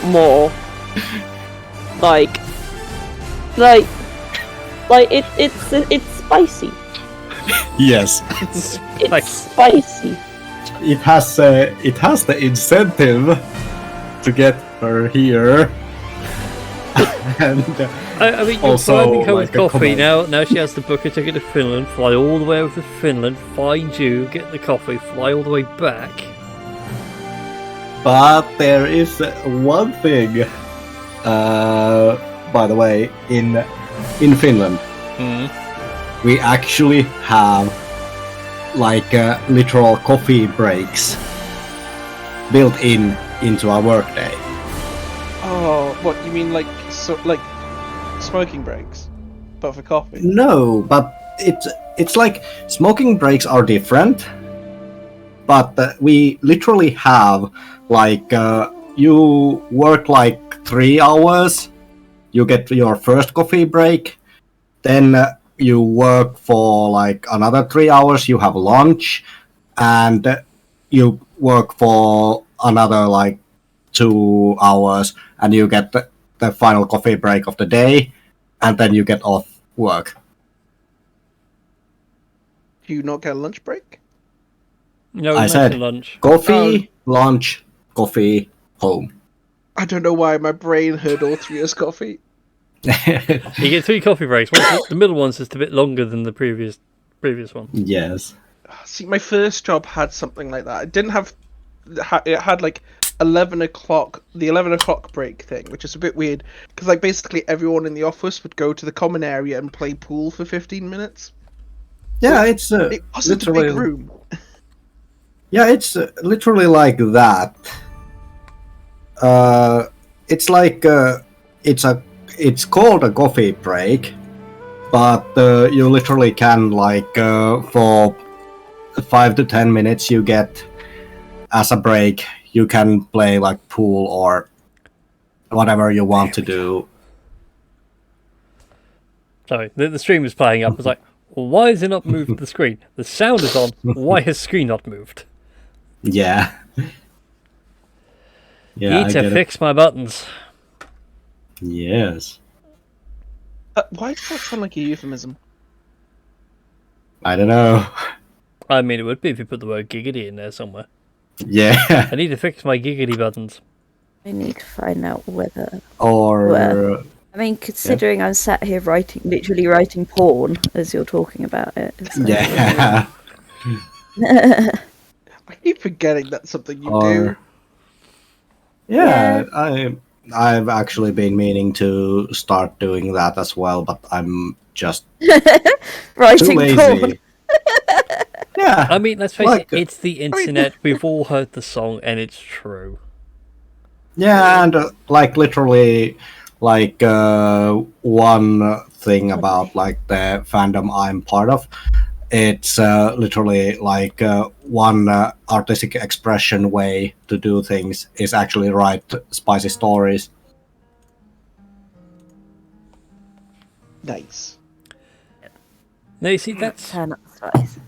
more. Like it's spicy. Yes. It's spicy. It has the incentive to get her here. And I mean, you're also, bribing her with like, a coffee. command. Now she has to book a ticket to Finland, fly all the way over to Finland, find you, get the coffee, fly all the way back. But there is one thing, by the way, in Finland, we actually have like literal coffee breaks built into our workday. Oh, what you mean, like smoking breaks, but for coffee? No, but it's like smoking breaks are different, but we literally have like you work like 3 hours, you get your first coffee break, then you work for like another 3 hours, you have lunch, and you work for another like 2 hours, and you get the final coffee break of the day, and then you get off work. Do you not get a lunch break? No, I said lunch. coffee, lunch, coffee, home. I don't know why my brain heard all three as coffee. You get 3 coffee breaks. The middle one's just a bit longer than the previous one. Yes. See, my first job had something like that. It didn't have. It had like 11 o'clock, the 11 o'clock break thing, which is a bit weird because like basically everyone in the office would go to the common area and play pool for 15 minutes. Yeah, it's It wasn't a big room. Yeah, it's literally like that. It's like it's called a coffee break, but you literally can like for 5 to 10 minutes you get as a break. You can play like pool or whatever you want to do. Sorry, the stream was playing up. I was like, why has it not moved the screen? The sound is on. Why has screen not moved? Yeah. Yeah. Need to fix my buttons. Yes. Why does that sound like a euphemism? I don't know. I mean, it would be if you put the word giggity in there somewhere. Yeah. I need to fix my giggity buttons. I need to find out whether. Or. I mean, considering I'm sat here literally writing porn as you're talking about it. Yeah. I keep forgetting that's something you do. Yeah, I've actually been meaning to start doing that as well, but I'm just writing too lazy. porn. Yeah. I mean, let's face Like, it, it's the internet. We've all heard the song, and it's true. Yeah, and like literally, like one thing about like the fandom I'm part of, it's literally like one artistic expression way to do things is actually write spicy stories. Nice. No, you see, that's Turn up the spice.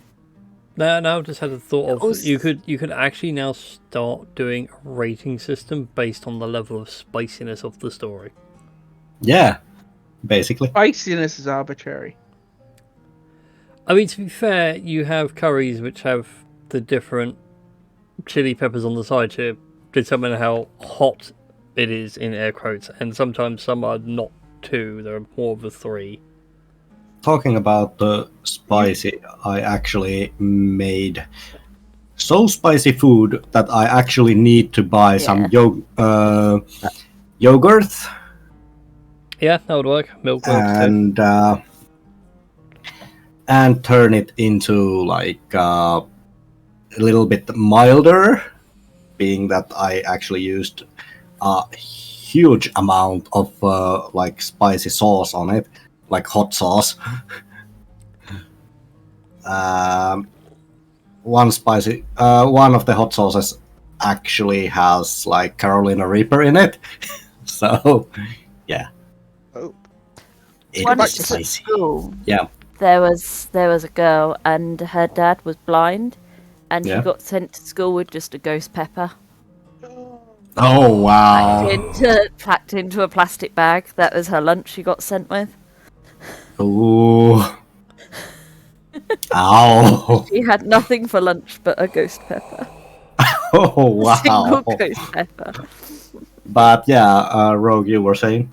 now I just had a thought of Also- you could actually now start doing a rating system based on the level of spiciness of the story. Yeah, basically. Spiciness is arbitrary. I mean, to be fair, you have curries which have the different chili peppers on the side to determine how hot it is, in air quotes, and sometimes some are not 2, they're more of a 3. Talking about the spicy, I actually made so spicy food that I actually need to buy some yogurt. Yeah, that would work. Milk works too. And turn it into like a little bit milder, being that I actually used a huge amount of like spicy sauce on it, like hot sauce. One of the hot sauces actually has like Carolina Reaper in it, so yeah. Oh. It Once was at spicy. school, Yeah. there was a girl and her dad was blind, and Yeah. she got sent to school with just a ghost pepper. Oh wow! packed into a plastic bag. That was her lunch she got sent with. Ooh! Ow! She had nothing for lunch but a ghost pepper. Oh A single wow! ghost pepper. But yeah, Rogue, you were saying?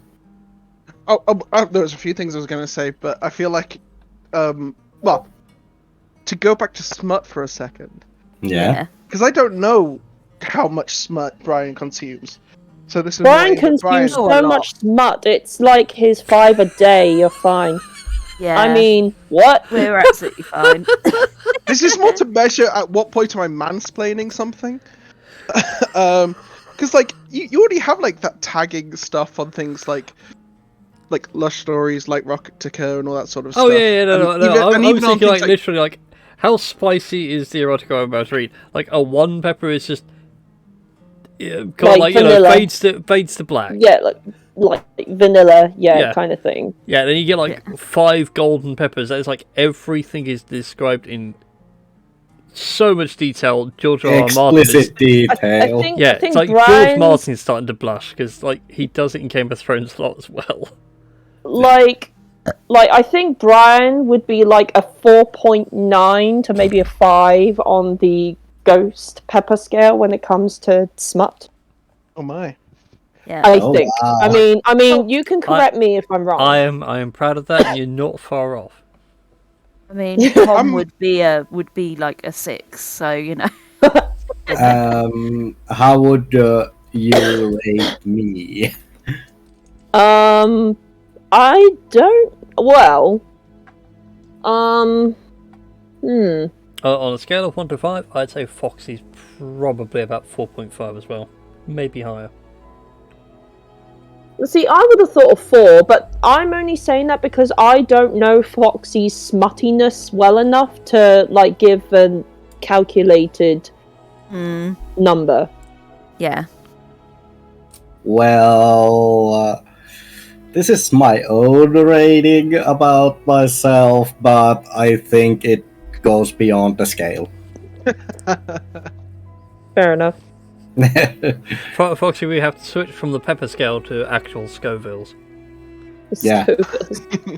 There was a few things I was going to say, but I feel like, well, to go back to smut for a second, Yeah. because I don't know how much smut Brian consumes. So this is Brian more aimed at consumes Oh, a so lot. much smut. It's like his 5 a day. You're fine. Yeah. I mean, what? we're absolutely fine. This is more to measure at what point am I mansplaining something. Because like you already have like that tagging stuff on things like Lush Stories, like Rocketica, and all that sort of stuff. Oh yeah, no. I was on thinking things like literally like how spicy is the erotica I'm about to read? Like a one pepper is just Like vanilla. fades to black. Yeah, like vanilla, Yeah. kind of thing. Yeah, then you get like 5 golden peppers. That is like everything is described in so much detail. George R. R. Martin is, Explicit detail. I think it's like George Brian's, Martin's starting to blush because like he does it in Game of Thrones a lot as well. like I think Brian would be like a 4.9 to maybe a 5 on the ghost pepper scale when it comes to smut. Oh my! Yeah. I Oh, think. wow. I mean, you can correct me if I'm wrong. I am proud of that. And you're not far off. I mean, Tom would be like a 6, so you know. How would you rate me? I don't. Well, On a scale of 1 to 5, I'd say Foxy's probably about 4.5 as well, maybe higher. See, I would have thought of 4, but I'm only saying that because I don't know Foxy's smuttiness well enough to like give a calculated number. Yeah. Well, this is my own rating about myself, but I think it goes beyond the scale. Fair enough. Foxy, we have to switch from the pepper scale to actual Scovilles. Yeah. So-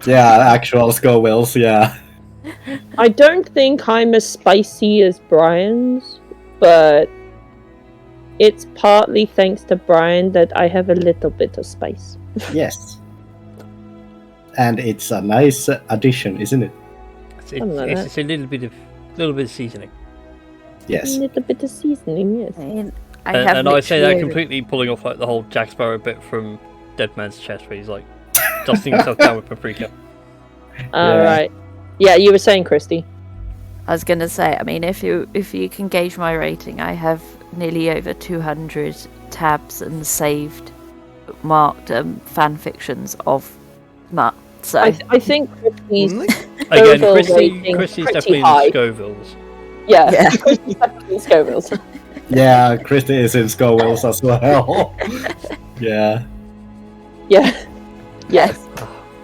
Yeah, actual Scovilles, yeah. I don't think I'm as spicy as Brian's, but it's partly thanks to Brian that I have a little bit of spice. Yes. And it's a nice addition, isn't it? It's a little bit of seasoning. Yes. A little bit of seasoning, yes. I mean, And I say that literally- completely pulling off like the whole Jack Sparrow bit from Dead Man's Chest, where he's like dusting himself down with paprika. Alright. Yeah, you were saying, Christy. I was gonna say, I mean, if you can gauge my rating, I have nearly over 200 tabs and saved, marked fan fictions of smut. So I think Christy's Again, Scoville rating Christy's pretty definitely high. in the Scovilles. Yeah, Yeah. Christy's definitely Scovilles. Yeah, Christy is in Scovilles as well. Yeah. Yeah. Yes.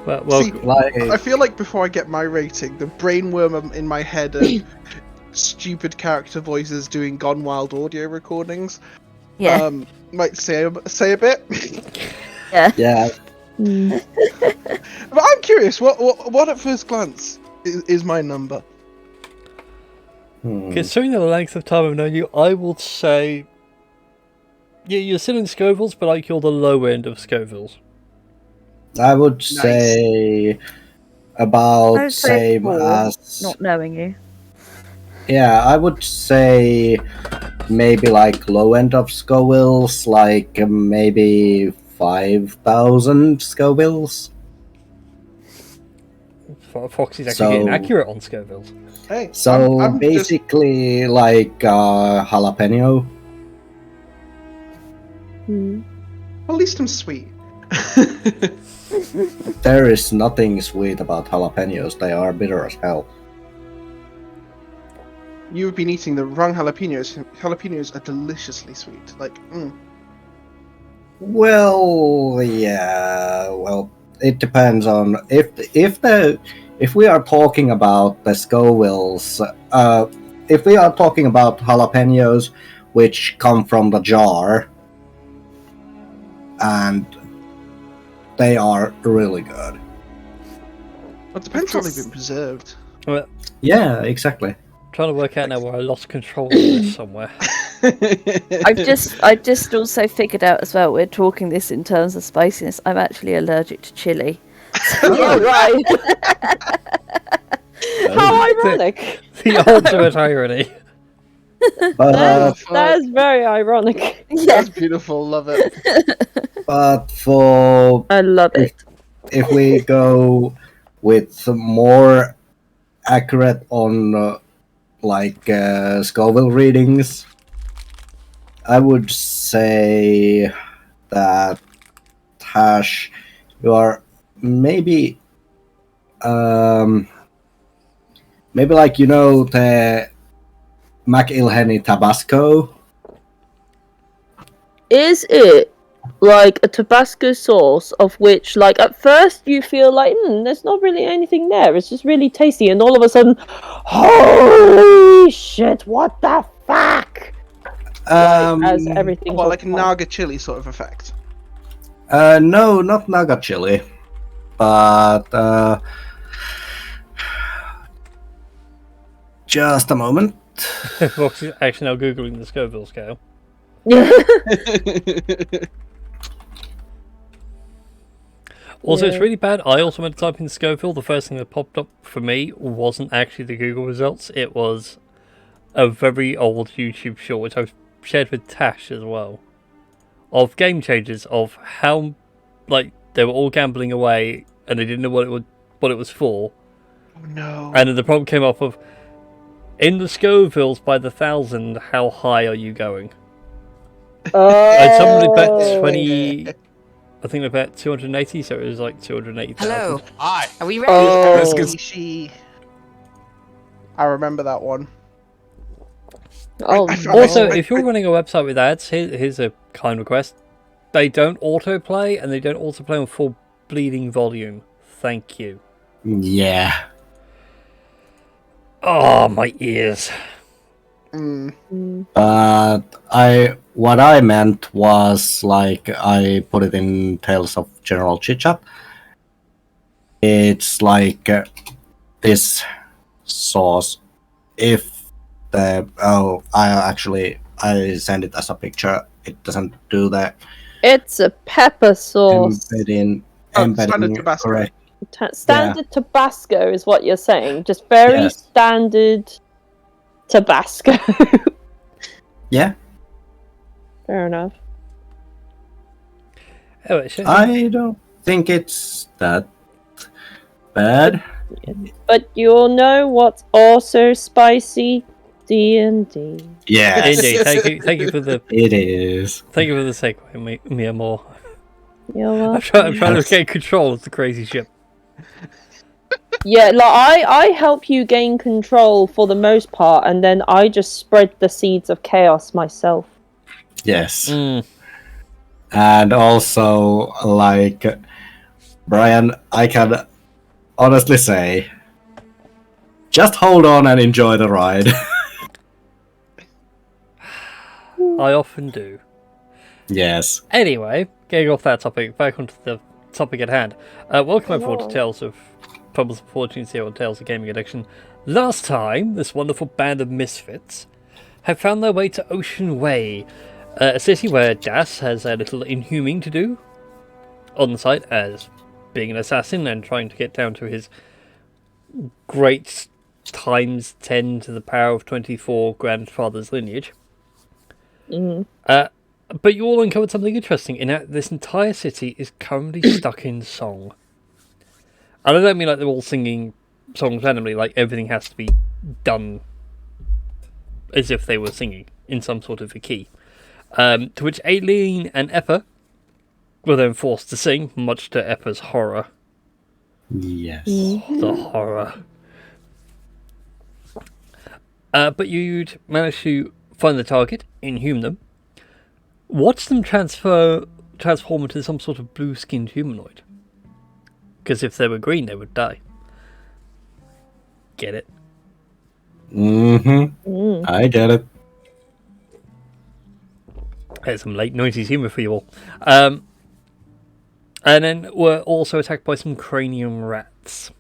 Well, See, Like, I feel like before I get my rating, the brainworm in my head of stupid character voices doing Gone Wild audio recordings yeah, might say a bit. yeah. But I'm curious, what at first glance is my number? considering the length of time I've known you, I would say, yeah, you're still in Scovilles, but like you're the low end of Scovilles. I would say about I would say same 4, as. not knowing you. Yeah, I would say maybe like low end of Scovilles, like maybe 5,000 Scovilles. Foxy's actually So- getting accurate on Scovilles. Hey, So I'm just- basically, like jalapeno. at least I'm sweet. There is nothing sweet about jalapenos. They are bitter as hell. You've been eating the wrong jalapenos. Jalapenos are deliciously sweet. Like, Well, yeah. Well, it depends on if we are talking about the Scovilles. If we are talking about jalapenos, which come from the jar, and they are really good. It depends how they've been preserved. Well, Yeah, exactly. trying to work out now where I lost control of this somewhere. I just also figured out as well. We're talking this in terms of spiciness. I'm actually allergic to chili. Yeah, right. How ironic. The ultimate irony. But, That is very ironic. That's beautiful. Love it. but for I love it. if we go with some more accurate on Scoville readings, I would say that Tash, you are maybe like the McIlhenny Tabasco. Is it like a Tabasco sauce of which, like, at first you feel like, there's not really anything there. It's just really tasty, and all of a sudden, holy shit! What the fuck? As everything. Well, like a Naga chili sort of effect. No, not Naga chili, but just a moment. Fox is actually now Googling the Scoville scale. Also, it's really bad. I also went to type in Scoville. The first thing that popped up for me wasn't actually the Google results. It was a very old YouTube short, which I've shared with Tash as well, of game changers, of how, like, they were all gambling away and they didn't know what it was for. Oh no. And then the problem came up of, in the Scovilles by the 1,000, how high are you going? And someone bet 20... I think they bet 280, so it was like 280,000. Hello. Hi. Are we ready? She. I remember that one. Oh, Also, if you're running a website with ads, here's a kind request. They don't autoplay, and they don't autoplay on full bleeding volume. Thank you. Yeah. Oh, my ears. But what I meant was, like, I put it in Tales of General Chit Chat. It's like this sauce. If I send it as a picture. It doesn't do that. it's a pepper sauce. Embedding standard Tabasco. correct. Standard Tabasco is what you're saying. Just very Yes. standard Tabasco. Yeah. Fair enough. Oh, I don't think it's that bad. But you all know what's also spicy? D&D. Yes. Indeed. Thank you for the It is. segue, Mia Moore. You're welcome. I'm trying to gain control of the crazy ship. Yeah, like I help you gain control for the most part, and then I just spread the seeds of chaos myself. Yes. Mm. And also, like, Brian, I can honestly say, just hold on and enjoy the ride. I often do. Yes. Anyway, getting off that topic, back onto the topic at hand. Welcome everyone to Tales of Fumbles and Fortunes here on Tales of Gaming Addiction. Last time, this wonderful band of misfits have found their way to Ocean Way, a city where Das has a little inhuming to do on the side as being an assassin and trying to get down to his great times 10 to the power of 24 grandfather's lineage. But you all uncovered something interesting in that this entire city is currently stuck in song. And I don't mean like they're all singing songs randomly, like everything has to be done as if they were singing in some sort of a key. To which Aileen and Eppa were then forced to sing, much to Eppa's horror. Yes. The horror. But you'd managed to find the target, inhume them, watch them transform into some sort of blue-skinned humanoid. Because if they were green, they would die. Get it? Mm-hmm. I get it. There's some late 90s humour for you all. And then were also attacked by some cranium rats.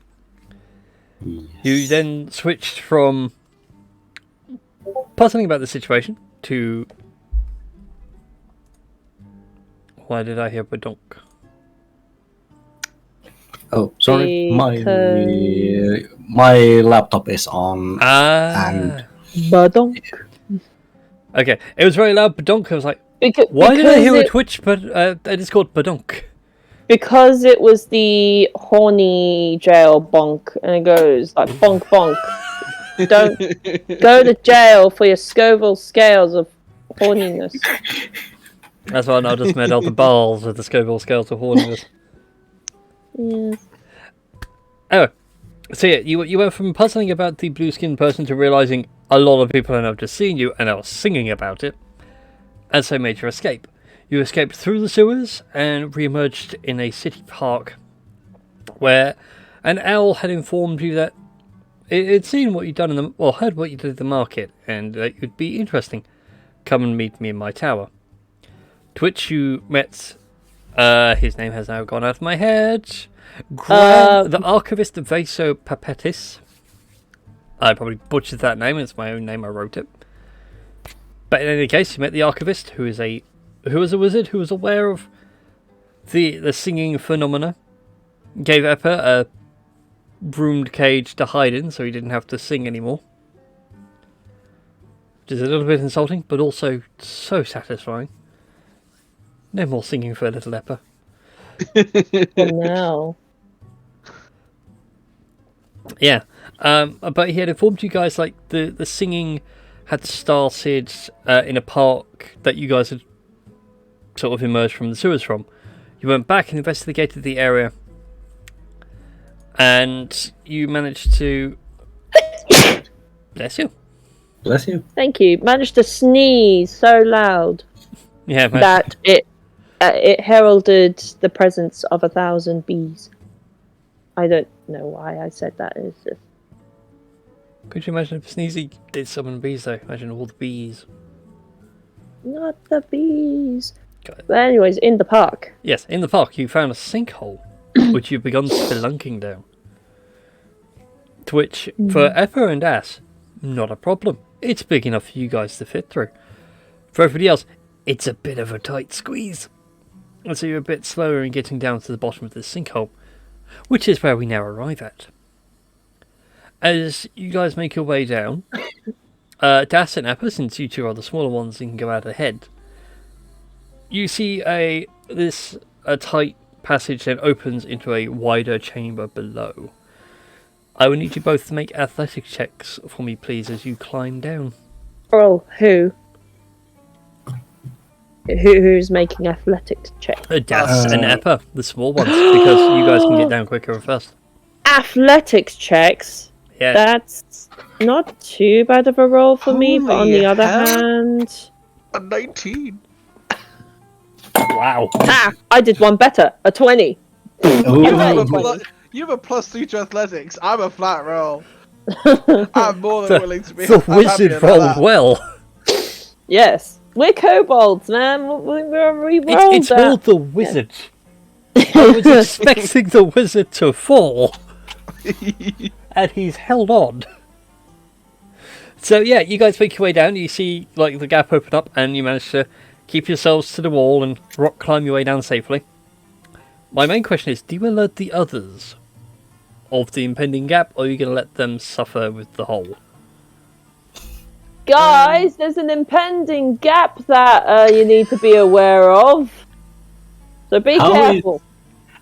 Yes. You then switched from puzzling about the situation to... Why did I hear badonk? Oh, sorry. Because- My laptop is on. And Badonk. Okay, it was very loud badonk. I was like, Because, why did I hear a it, twitch? But it's called badonk. because it was the horny jail bonk, and it goes like bonk bonk. Don't go to jail for your Scoville scales of horniness. That's why I just made out the balls with the Scoville scales of horniness. Yeah. Oh, so yeah, you went from puzzling about the blue-skinned person to realizing a lot of people are now just seeing you and are singing about it, and so made your escape. You escaped through the sewers and re-emerged in a city park, where an owl had informed you that it'd seen what you'd done heard what you did at the market, and that you'd be interesting. Come and meet me in my tower. To which you met. His name has now gone out of my head. The Archivist Vaso Papetis. I probably butchered that name. It's my own name. I wrote it. But in any case, you met the Archivist, who was a wizard who was aware of the singing phenomena. Gave Eppa a roomed cage to hide in, so he didn't have to sing anymore. Which is a little bit insulting, but also so satisfying. No more singing for little Eppa. For now. Yeah, but he had informed you guys like the singing had started in a park that you guys had sort of emerged from the sewers from. You went back and investigated the area, and you managed to... Bless you. Bless you. Thank you. Managed to sneeze so loud Yeah, that it heralded the presence of 1,000 bees. I don't know why I said that. It's just... Could you imagine if Sneezy did summon bees though? Imagine all the bees. Not the bees. Got it. But anyways, in the park. Yes, in the park you found a sinkhole, which you've begun spelunking down. To which, for Eppa and Ass, not a problem. It's big enough for you guys to fit through. For everybody else, it's a bit of a tight squeeze. And so you're a bit slower in getting down to the bottom of this sinkhole, which is where we now arrive at. As you guys make your way down, Das and Eppa, since you two are the smaller ones and can go out ahead, you see a tight passage that opens into a wider chamber below. I will need you both to make athletic checks for me, please, as you climb down. Oh, who? Who's making athletic check? Das and Eppa, the small ones, because you guys can get down quicker first. Athletics checks? Yeah. That's not too bad of a roll for me, but on Holy the other hell. hand... A 19. Wow. Ah! I did one better. A 20. Ooh. You have a +3 to athletics. I'm a flat roll. I'm more than willing to be. The I'm happy wizard about rolled that. well. Yes. We're kobolds, man. We rolled It's that. all the wizard. I was expecting the wizard to fall. And he's held on. So yeah, you guys make your way down. You see like the gap open up, and you manage to keep yourselves to the wall and rock climb your way down safely. My main question is: do you alert the others of the impending gap, or are you going to let them suffer with the hole? Guys, there's an impending gap that you need to be aware of. So be careful.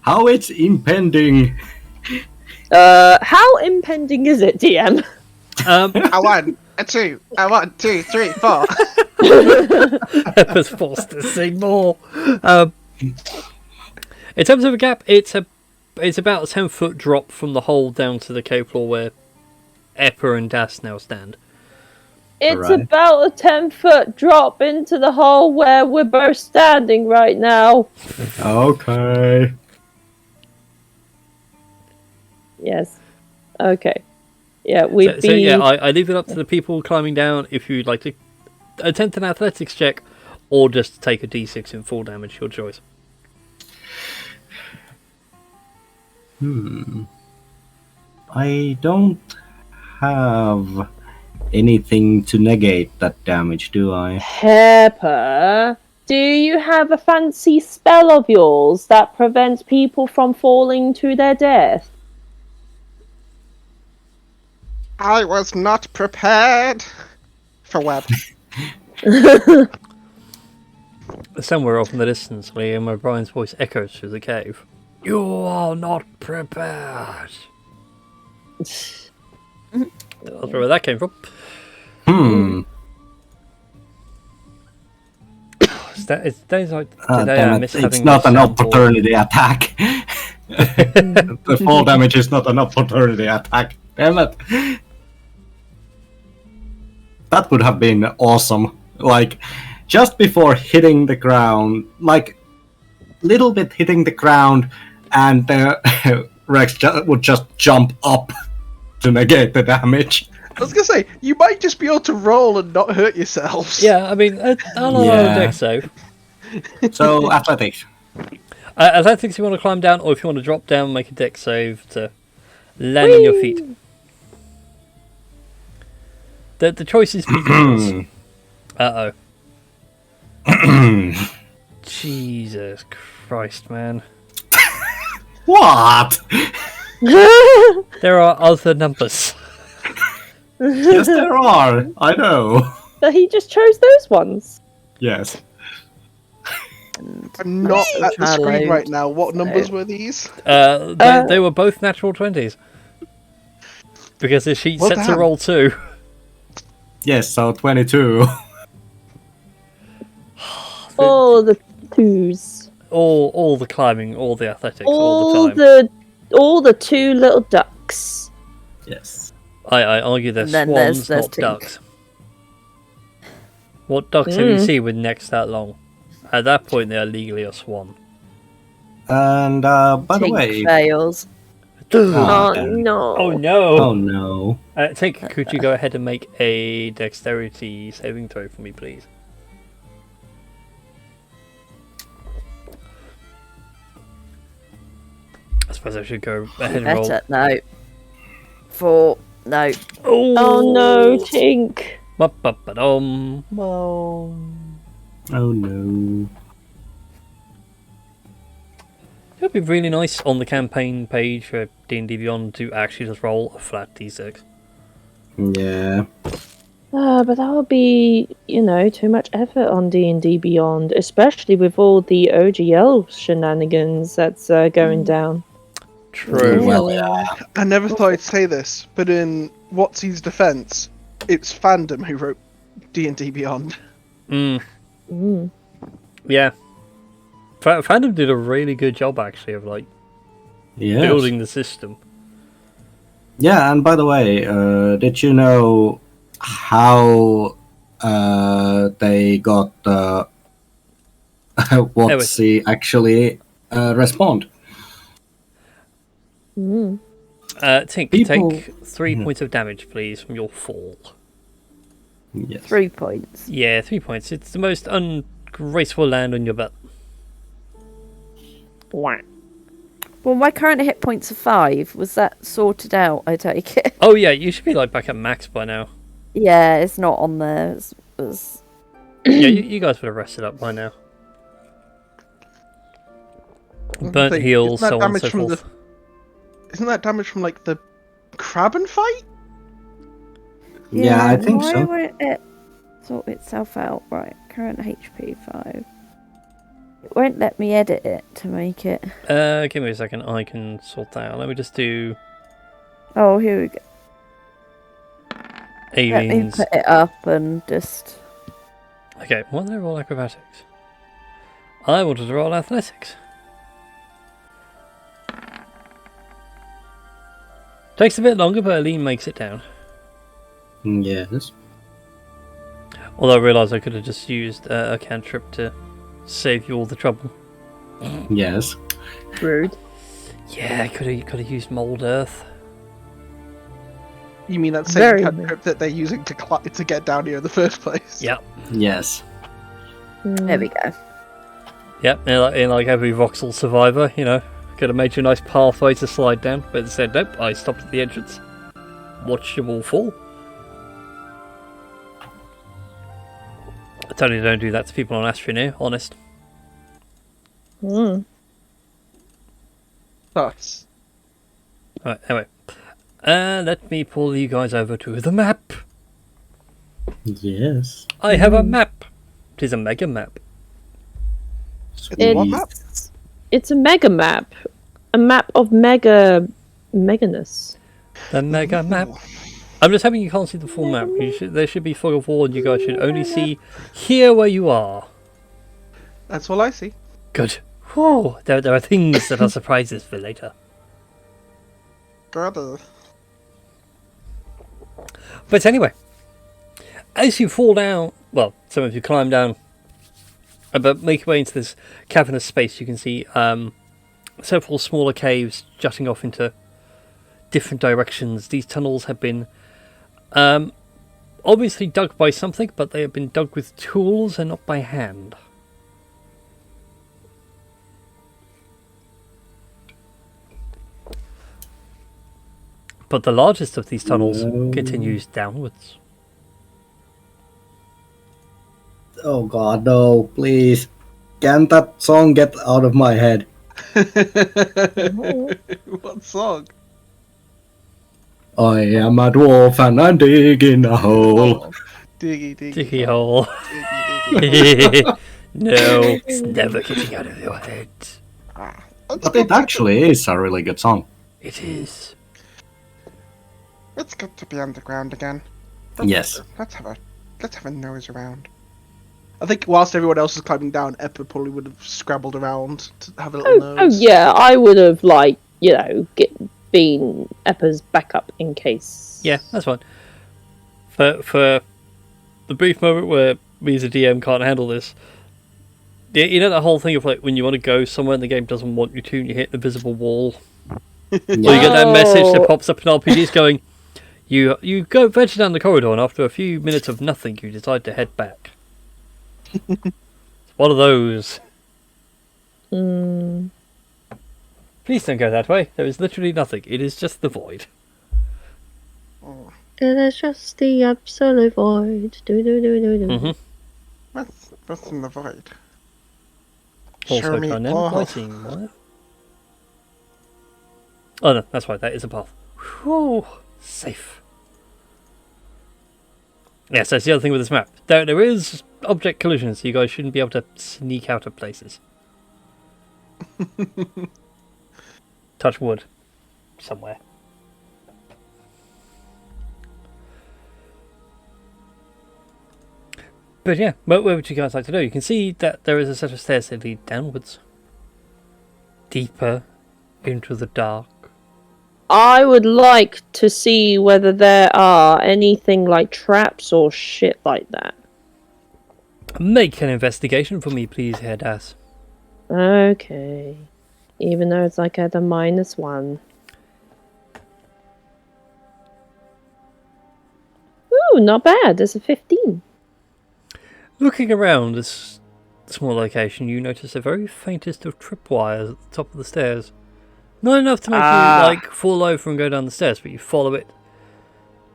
How it's impending. How impending is it, DM? A 1, a 2, a 1, 2, 3, 4. Pepper's forced to sing more. In terms of a gap, it's about a 10-foot drop from the hole down to the cave floor where Eppa and Das now stand. It's Alright. about a 10-foot drop into the hole where we're both standing right now. Okay. Yes. Okay. Yeah, we'd So be... yeah, I leave it up to the people climbing down if you'd like to attempt an athletics check or just take a d6 in full damage, your choice. I don't have anything to negate that damage, do I? Pepper, do you have a fancy spell of yours that prevents people from falling to their death? I was not prepared for web. Somewhere off in the distance, Liam O'Brien's voice echoes through the cave. You are not prepared. That's where that came from. It's days like today I miss having it's not my an soundboard. opportunity attack. The fall damage is not an opportunity attack. Damn it. That would have been awesome. Like, just before hitting the ground, like, little bit hitting the ground, and Rex would just jump up to negate the damage. I was gonna say, you might just be able to roll and not hurt yourselves. Yeah, I mean, I'll allow a deck save. So, athletics. Athletics, you want to climb down, or if you want to drop down, make a deck save to land on your feet. The choice is yours. Uh oh. Jesus Christ, man. What? There are other numbers. Yes, there are. I know. But he just chose those ones. Yes. I'm not at the screen Hello. right now. What numbers were these? They were both natural 20s. Because the sheet Well, sets a damn. roll 2. Yes, so 22. All the twos. All the climbing, all the athletics, all the time. All the two little ducks. Yes. I argue they're And then swans, there's not Tink. ducks. What ducks have you seen with necks that long? At that point, they are legally a swan. And, by the Tink way... fails. Oh damn. no. Oh no! Oh, no. Tink, could you go ahead and make a dexterity saving throw for me, please? I suppose I should go ahead and roll. Better. No. 4. No. Oh no, Tink. Ba-ba-ba-dum. Oh, no. It would be really nice on the campaign page for D&D Beyond to actually just roll a flat d6. Yeah. But that would be, too much effort on D&D Beyond, especially with all the OGL shenanigans that's going down. True. Well, yeah. I never thought I'd say this, but in Watsy's defense, it's fandom who wrote D&D Beyond. Yeah. Fandom did a really good job, actually, of, Yes. building the system. Yeah, and by the way, did you know how they got Watsy actually respond? Tink, People- take 3 points of damage, please, from your fall. Yes. 3 points. Yeah, 3 points. It's the most ungraceful land on your butt. Wah. Well, my current hit points are 5. Was that sorted out? I take it. Oh yeah, you should be back at max by now. Yeah, it's not on there. It's Yeah, you guys would have rested up by now. Burnt Think, heal, isn't that so on and damage so from forth. Isn't that damage from the Kraben fight? Yeah, I think why so. won't it sort itself out? Right, current HP 5. It won't let me edit it to make it. Give me a second, I can sort that out. Let me just do Oh, here we go. Let me aliens. put it up and just. Okay, why did I roll acrobatics? I wanted to roll athletics. Takes a bit longer, but Aline makes it down. Yes. Although I realised I could have just used a cantrip to save you all the trouble. Yes. Rude. Yeah, could have used mold earth. You mean that Very same cantrip that they're using to get down here in the first place? Yep. Yes. There we go. Yep, in like every voxel survivor, Could have made you a nice pathway to slide down, but instead, nope, I stopped at the entrance. Watch you all fall. I totally don't do that to people on Astroneer, honest. Thoughts. Alright, anyway. Let me pull you guys over to the map. Yes. I have a map. It is a mega map. It's what map? It's a mega map. A map of meganess. The mega map. I'm just hoping you can't see the full map. There should be fog of war, and you guys should only see here where you are. That's all I see. Good. Whew, there are things that are surprises for later. God. But anyway, as you fall down, well, some of you climb down, but make your way into this cavernous space, you can see several smaller caves jutting off into different directions. These tunnels have been obviously dug by something, but they have been dug with tools and not by hand. But the largest of these tunnels continues downwards. Oh god, no, please. Can't that song get out of my head? What song? I am a dwarf and I dig in a hole. Oh, diggy, diggy. Diggy hole. Diggy, diggy. No, it's never getting out of your head. But it actually is a really good song. It is. It's good to be underground again. Yes. Let's have a nose around. I think whilst everyone else is climbing down, Eppa probably would have scrabbled around to have a little Oh nose. yeah, I would have been Eppa's backup in case. Yeah, that's fine. For the brief moment where me as a DM can't handle this, you know that whole thing of like when you want to go somewhere and the game doesn't want you to, and you hit the visible wall. Or you get that message that pops up in RPGs going, you go venture down the corridor, and after a few minutes of nothing, you decide to head back. It's one of those. Please don't go that way. There is literally nothing. It is just the void. It is just the absolute void. Mm-hmm. What's in the void? Also Show me kind of all. lighting. What? Oh no, that's right. That is a path. Whew, safe. Yes, that's the other thing with this map. There is object collision, so you guys shouldn't be able to sneak out of places. Touch wood. Somewhere. But yeah, what would you guys like to do? You can see that there is a set of stairs that lead downwards. Deeper into the dark. I would like to see whether there are anything like traps or shit like that. Make an investigation for me, please, Headass. Okay. Even though it's like at a -1. Ooh, not bad. There's a 15. Looking around this small location, you notice the very faintest of tripwires at the top of the stairs. Not enough to make you fall over and go down the stairs, but you follow it.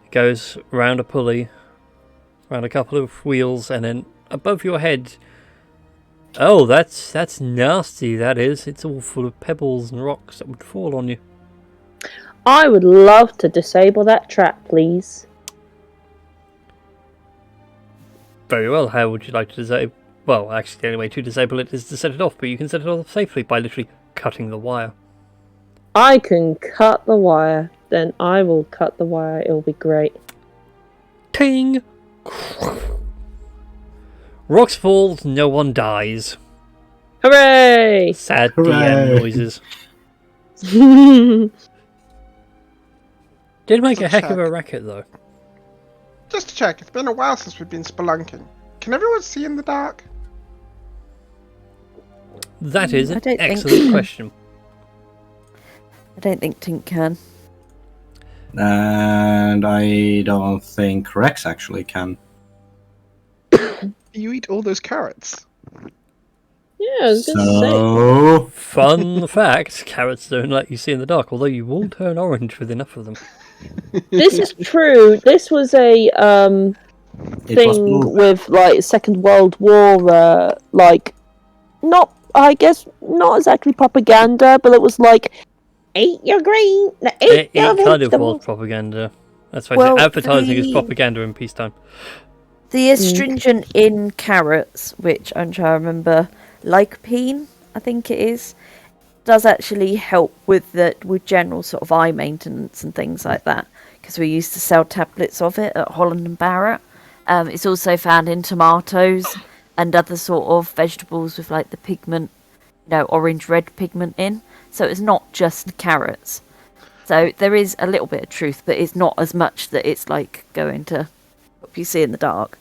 It goes round a pulley, around a couple of wheels, and then above your head. Oh, that's nasty. That is. It's all full of pebbles and rocks that would fall on you. I would love to disable that trap, please. Very well. How would you like to disable? Well, actually, the only way to disable it is to set it off, but you can set it off safely by literally cutting the wire. I can cut the wire. Then I will cut the wire. It'll be great. Ting! Rocks fall, no one dies. Hooray! Sad Hooray. DM noises. Did make a heck of a racket, though. Just to check, it's been a while since we've been spelunking. Can everyone see in the dark? That is I an don't think- excellent question. I don't think Tink can. And I don't think Rex actually can. You eat all those carrots. Yeah, I was gonna say. So Fun fact, carrots don't let you see in the dark, although you will turn orange with enough of them. This is true. This was a It was thing blue. with like Second World War, like not not exactly propaganda, but it was like eat your green, eat It your kind of was vegetables. propaganda. That's why Well, advertising is the- propaganda in peacetime. The astringent in carrots, which I'm trying to remember, lycopene, I think it is, does actually help with general sort of eye maintenance and things like that. Because we used to sell tablets of it at Holland and Barrett. It's also found in tomatoes and other sort of vegetables with like the pigment, orange-red pigment in. So it's not just carrots. So there is a little bit of truth, but it's not as much that it's like going to help you see in the dark.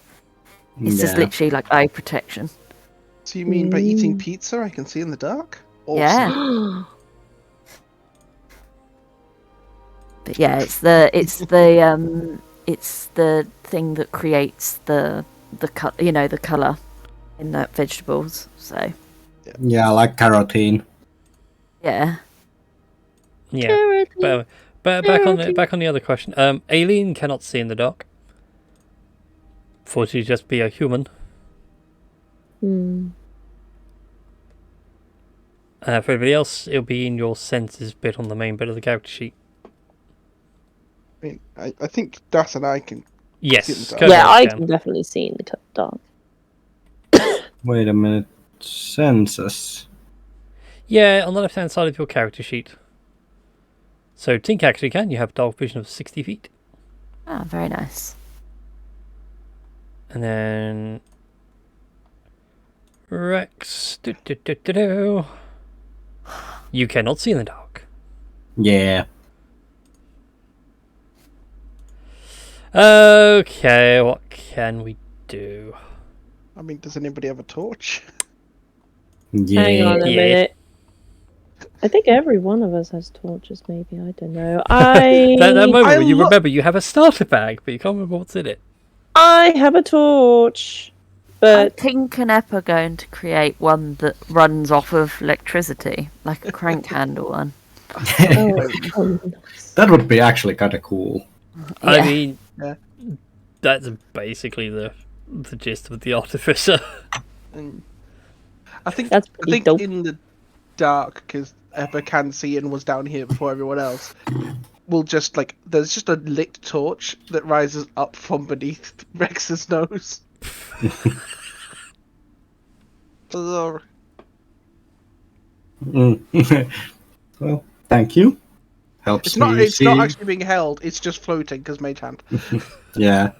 It's just literally like eye protection. So you mean by eating pizza I can see in the dark? Awesome. Yeah. But yeah, it's the thing that creates the color in the vegetables. So Yeah, like carotene. yeah. Yeah. But back on the other question. Alien cannot see in the dark. Fortunately, just be a human. For everybody else, it'll be in your senses bit on the main bit of the character sheet. I mean, I think Das and I can Yes. see in the dark. Code Yeah, Red I can. can definitely see in the dark. Wait a minute. Census. Yeah, on the left-hand side of your character sheet. So Tink actually can. You have dark vision of 60 feet. Ah, very nice. And then Rex. You cannot see in the dark. Yeah. Okay, what can we do? I mean, does anybody have a torch? Yeah. Hang on a Yeah. minute. I think every one of us has torches, maybe. I don't know. I That moment I when you lo- remember you have a starter bag, but you can't remember what's in it. have a torch. I But think and Ep are going to create one that runs off of electricity, like a crank handle one. That would be actually kind of cool. I Yeah. mean, Yeah. that's basically the gist of the artificer. And I think That's pretty dope. in the dark, because Eppa can see and was down here before everyone else, we'll just there's just a lit torch that rises up from beneath Rex's nose. Hello. Well, thank you. Helps It's not. me It's not see. actually being held. It's just floating because Mage Hand. Yeah.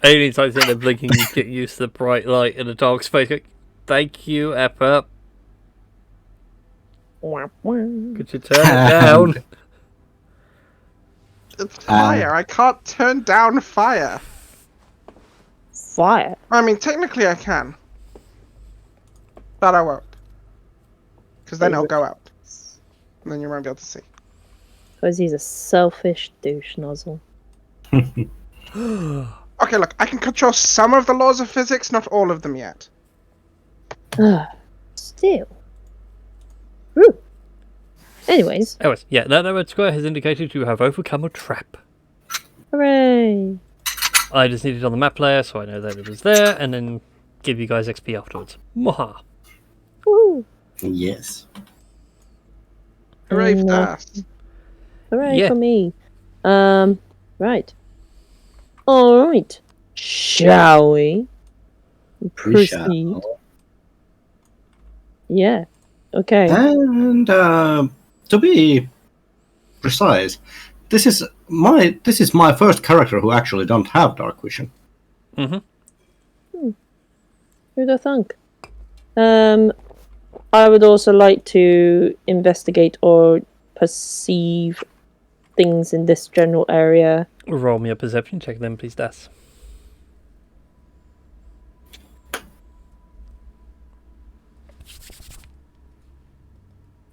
Alien types in there blinking, you get used to the bright light in a dark space. Go, thank you, Eppa. Could you turn it down? It's fire. I can't turn down fire. fire. I mean, technically I can, but I won't, because then it'll go out, and then you won't be able to see. Because he's a selfish douche nozzle. Okay, look, I can control some of the laws of physics, not all of them yet. Still. Woo. Anyways, Anyways, yeah, that red square has indicated you have overcome a trap. hooray. I just needed it on the map layer, so I know that it was there, and then give you guys XP afterwards. Mwaha. Woo. Yes. Hooray for No. that. Hooray Yeah. for me. Right. Alright. Shall we? We Proceed. shall. Yeah. Okay. And to be precise, this is my first character who actually don't have dark vision. Mm-hmm. Who'd have thunk? I would also like to investigate or perceive things in this general area. Roll me a perception check then, please, Das.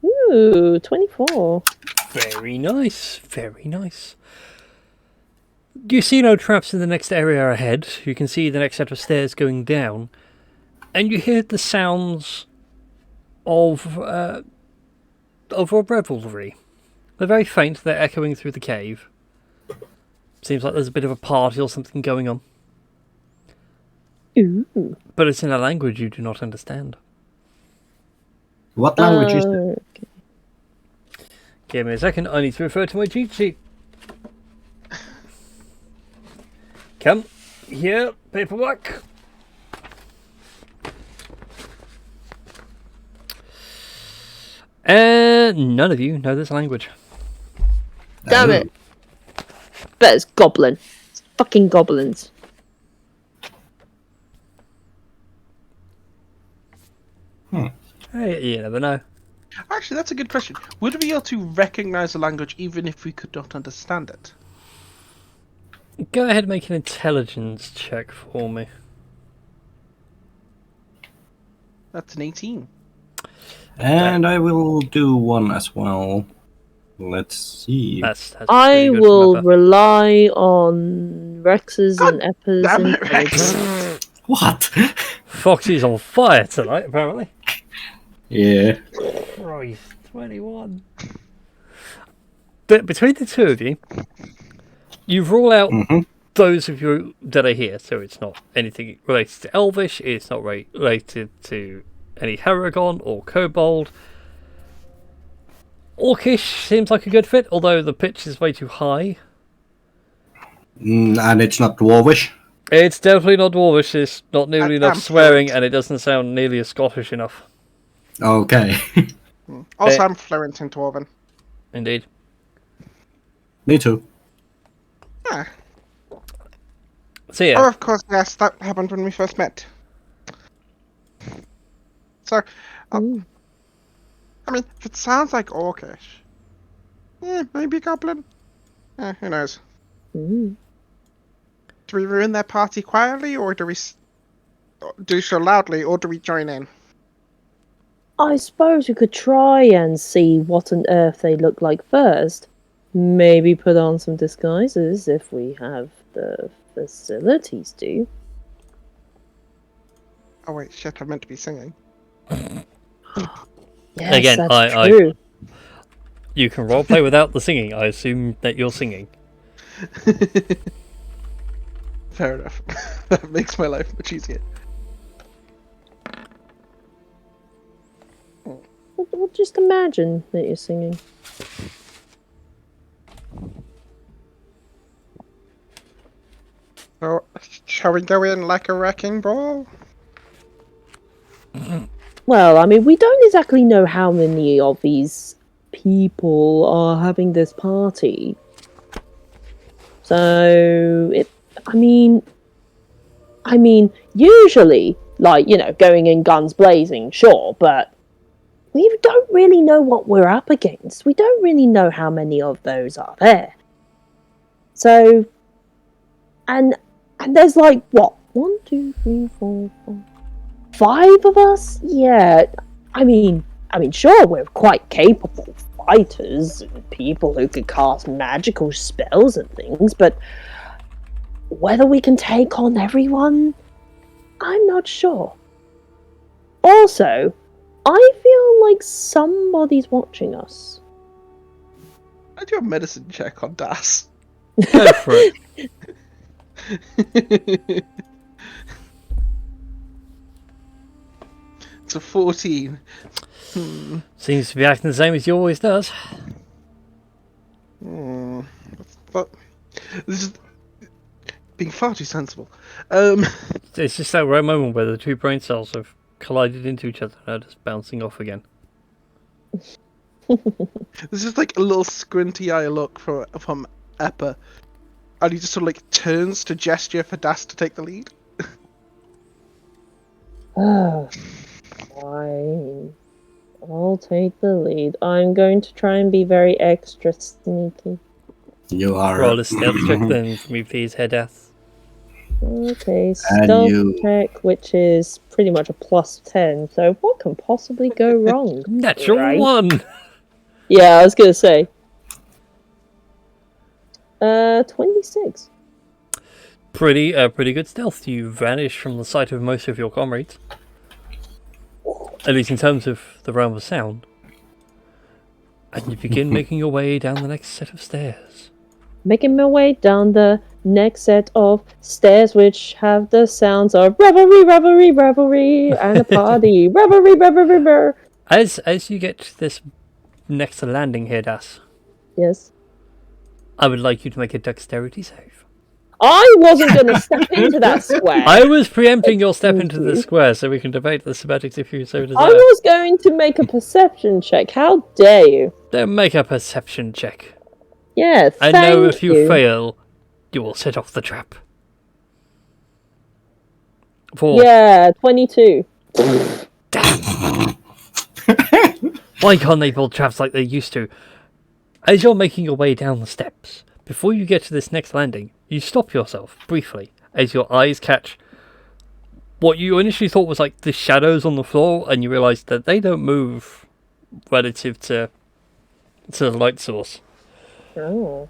Ooh, 24. Very nice, very nice. You see no traps in the next area ahead. You can see the next set of stairs going down. And you hear the sounds of a revelry. They're very faint, they're echoing through the cave. Seems like there's a bit of a party or something going on. Ooh. But it's in a language you do not understand. What language is it? Okay. Give me a second, I need to refer to my cheat sheet. Come here, paperwork. None of you know this language. Damn it. Bet it's goblin. It's fucking goblins. Hey, you never know. Actually, that's a good question. Would we be able to recognize a language even if we could not understand it? Go ahead and make an intelligence check for me. That's an 18. And I will do one as well. Let's see. That's I pretty good, will remember. rely on Rex's and Eppa's Damn it, intelligence. Rex! What? Foxy's on fire tonight, apparently. Yeah. Christ, 21. But between the two of you, you rule out those of you that are here, so it's not anything related to Elvish, it's not related to any Haragon or Kobold. Orcish seems like a good fit, although the pitch is way too high. And it's not dwarvish. It's definitely not Dwarvish, it's not nearly I'm enough swearing, fluent. and it doesn't sound nearly as Scottish enough. Okay. Also, I'm fluent in Dwarven. Indeed. Me too. Yeah. So yeah, Oh, of course, yes, that happened when we first met. So, Ooh. I mean, if it sounds like Orcish, maybe Goblin. Who knows? Ooh. Do we ruin their party quietly, or do we do so loudly, or do we join in? I suppose we could try and see what on earth they look like first. Maybe put on some disguises if we have the facilities to. Oh wait, shit! I meant to be singing. Yes, Again, that's I- true. you can roleplay without the singing. I assume that you're singing. Fair enough. That makes my life much easier. Well, just imagine that you're singing. So, shall we go in like a wrecking ball? Well, I mean, we don't exactly know how many of these people are having this party. So, I mean, usually, like, you know, going in guns blazing, sure, but we don't really know what we're up against. We don't really know how many of those are there. So, and there's like, what, 1, 2, 3, 4, 5 of us? Yeah, I mean, sure, we're quite capable fighters and people who could cast magical spells and things, but whether we can take on everyone, I'm not sure. Also, I feel like somebody's watching us. I do a medicine check on Das. Go for it. It's a 14. Seems to be acting the same as he always does. But this is being far too sensible. It's just that rare moment where the two brain cells have collided into each other and are just bouncing off again. This is like a little squinty eye look from Eppa, and he just sort of like turns to gesture for Das to take the lead. Fine. I'll take the lead. I'm going to try and be very extra sneaky. You are. Roll a stealth check then for me, please, Headass. Okay, And stealth you- check, which is pretty much a +10. So what can possibly go wrong? Natural right? 1! Yeah, I was gonna say. 26. Pretty good stealth. You vanish from the sight of most of your comrades. At least in terms of the realm of sound. And you begin making your way down the next set of stairs. Making my way down the next set of stairs, which have the sounds of revelry, revelry, revelry, and a party. Revelry, revelry, revelry. As you get to this next landing here, Das, Yes. I would like you to make a dexterity save. I wasn't going to step into that square. I was preempting your step into Excuse the you. square so we can debate the semantics if you so desire. I was going to make a perception check. How dare you? Then make a perception check. Yeah, I thank know if you you. fail, you will set off the trap. 4. Yeah, 22. Why can't they build traps like they used to? As you're making your way down the steps, before you get to this next landing, you stop yourself briefly as your eyes catch what you initially thought was like the shadows on the floor, and you realise that they don't move relative to the light source. Oh,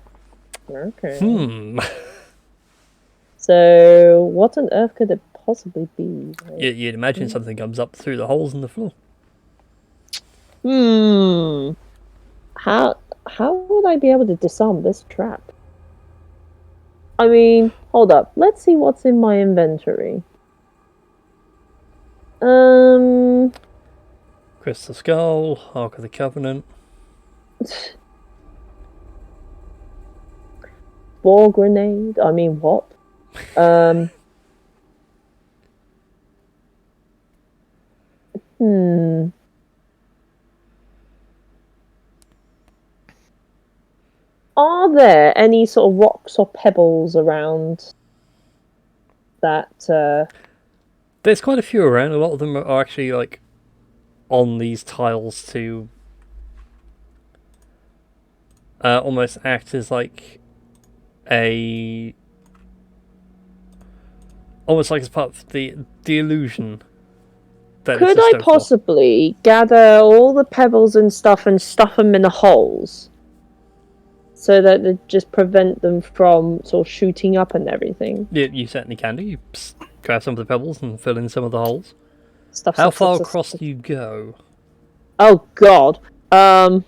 okay. So, what on earth could it possibly be? You'd imagine something comes up through the holes in the floor. How would I be able to disarm this trap? I mean, hold up. Let's see what's in my inventory. Crystal Skull, Ark of the Covenant. Ball grenade. I mean, what? Are there any sort of rocks or pebbles around that? There's quite a few around. A lot of them are actually like on these tiles to almost act as like almost like as part of the illusion. That Could I possibly gather all the pebbles and stuff them in the holes, so that they just prevent them from sort of shooting up and everything? Yeah, you certainly can do. You grab some of the pebbles and fill in some of the holes. Stuff. How far across do you go? Oh God. Are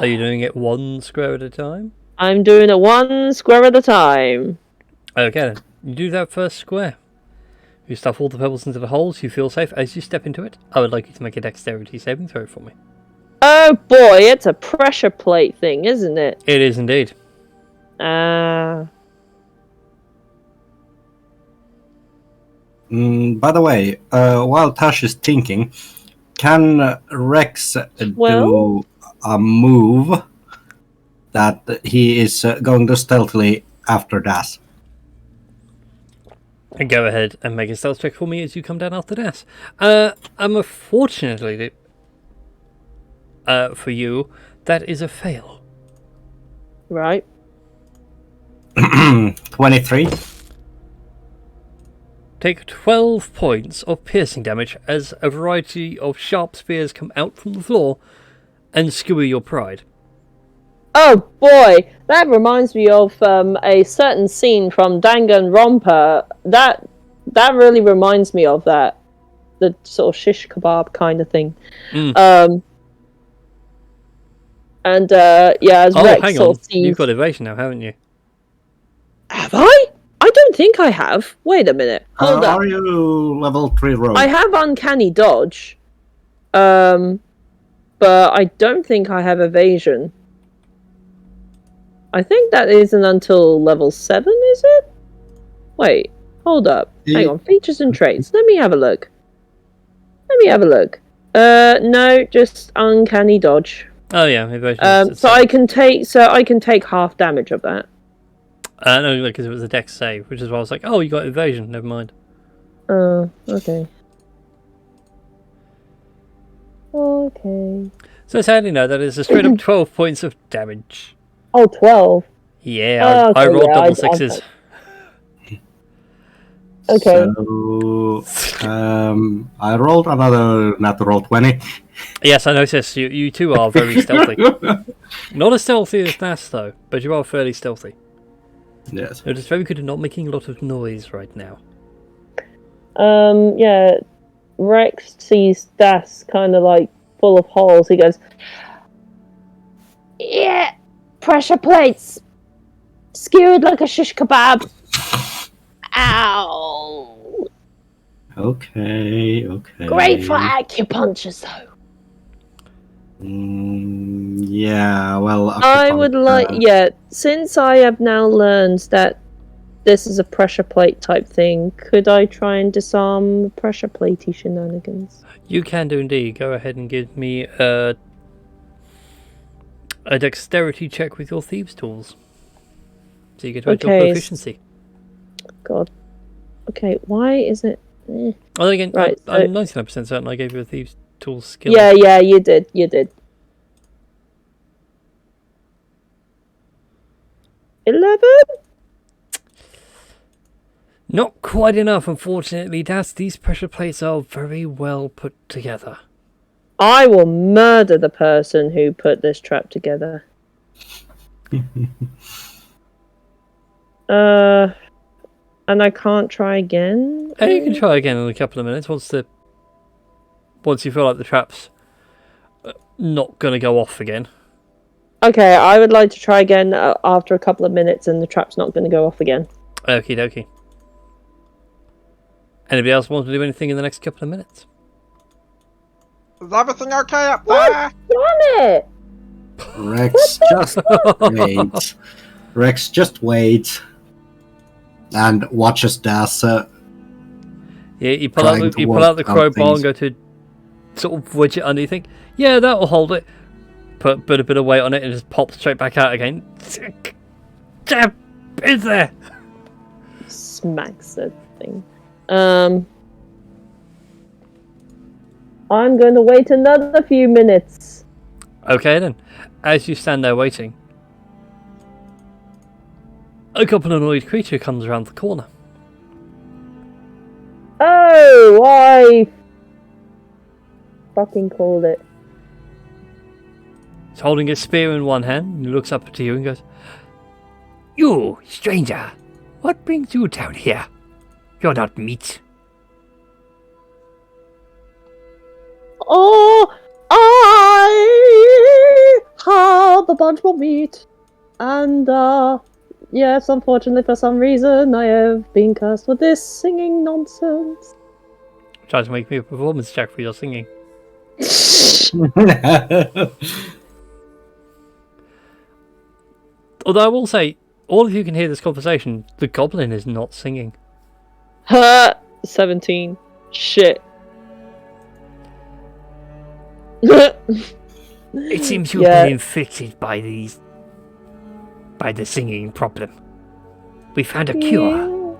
you doing it one square at a time? I'm doing it one square at a time. Okay, then. You do that first square. You stuff all the pebbles into the holes, you feel safe. As you step into it, I would like you to make a dexterity saving throw for me. Oh boy, it's a pressure plate thing, isn't it? It is indeed. By the way, while Tash is thinking, can Rex do a move that he is going to stealthily after Das? And go ahead and make a stealth check for me as you come down after Das. Unfortunately, for you, that is a fail. Right. 23. Take 12 points of piercing damage as a variety of sharp spears come out from the floor and skewer your pride. Oh boy, that reminds me of a certain scene from Danganronpa. That really reminds me of that, the sort of shish kebab kind of thing. Mm. As Rex hang sort on, of sees... you've got evasion now, haven't you? Have I? I don't think I have. Wait a minute. Hold up. Are you level 3 rogue? I have uncanny dodge, but I don't think I have evasion. I think that isn't until level 7, is it? Wait, hold up. Hang on, features and traits. Let me have a look. No, just uncanny dodge. Oh yeah, evasion. So I can take half damage of that. No, because it was a dex save, which is why I was like, oh, you got evasion, never mind. Okay. Okay. So sadly, no, that is a straight up 12 points of damage. Oh, 12. Yeah, Okay, I rolled yeah, double sixes. Okay. So, I rolled another natural 20. Yes, I noticed you two are very stealthy. Not as stealthy as Das, though, but you are fairly stealthy. Yes. It is very good at not making a lot of noise right now. Yeah, Rex sees Das kind of like full of holes. He goes, yeah, pressure plates, skewered like a shish kebab. Ow. Okay. Great for acupunctures, though. Yeah, well, I would like, since I have now learned that this is a pressure plate type thing, could I try and disarm the pressure platey shenanigans? You can do indeed. Go ahead and give me a dexterity check with your thieves' tools. So you get to add your proficiency. God. Okay, why is it... Well, again, right, I'm 99% certain I gave you a thieves' tools skill. Yeah, you did. 11? Not quite enough, unfortunately, Das. These pressure plates are very well put together. I will murder the person who put this trap together. And I can't try again? You can try again in a couple of minutes once you feel like the trap's not going to go off again. Okay, I would like to try again after a couple of minutes and the trap's not going to go off again. Okie dokie. Anybody else want to do anything in the next couple of minutes? Is everything okay up there? Damn it! Rex, just wait. Rex, just wait. And watches Das. Yeah, you pull out the crowbar and go to sort of wedge it under. You think, yeah, that'll hold it. Put a bit of weight on it and just pops straight back out again. Jab is there. Smacks the thing. I'm going to wait another few minutes. Okay then. As you stand there waiting, a goblinoid creature comes around the corner. Oh, I fucking called it. He's holding a spear in one hand and he looks up to you and goes, "You, stranger, what brings you down here? You're not meat." Oh, I have a bunch more meat. And, yes, unfortunately for some reason, I have been cursed with this singing nonsense. Try to make me a performance check for your singing. Although I will say, all of you can hear this conversation. The goblin is not singing. 17. Shit. It seems you've been infected by the singing problem. We found a cure.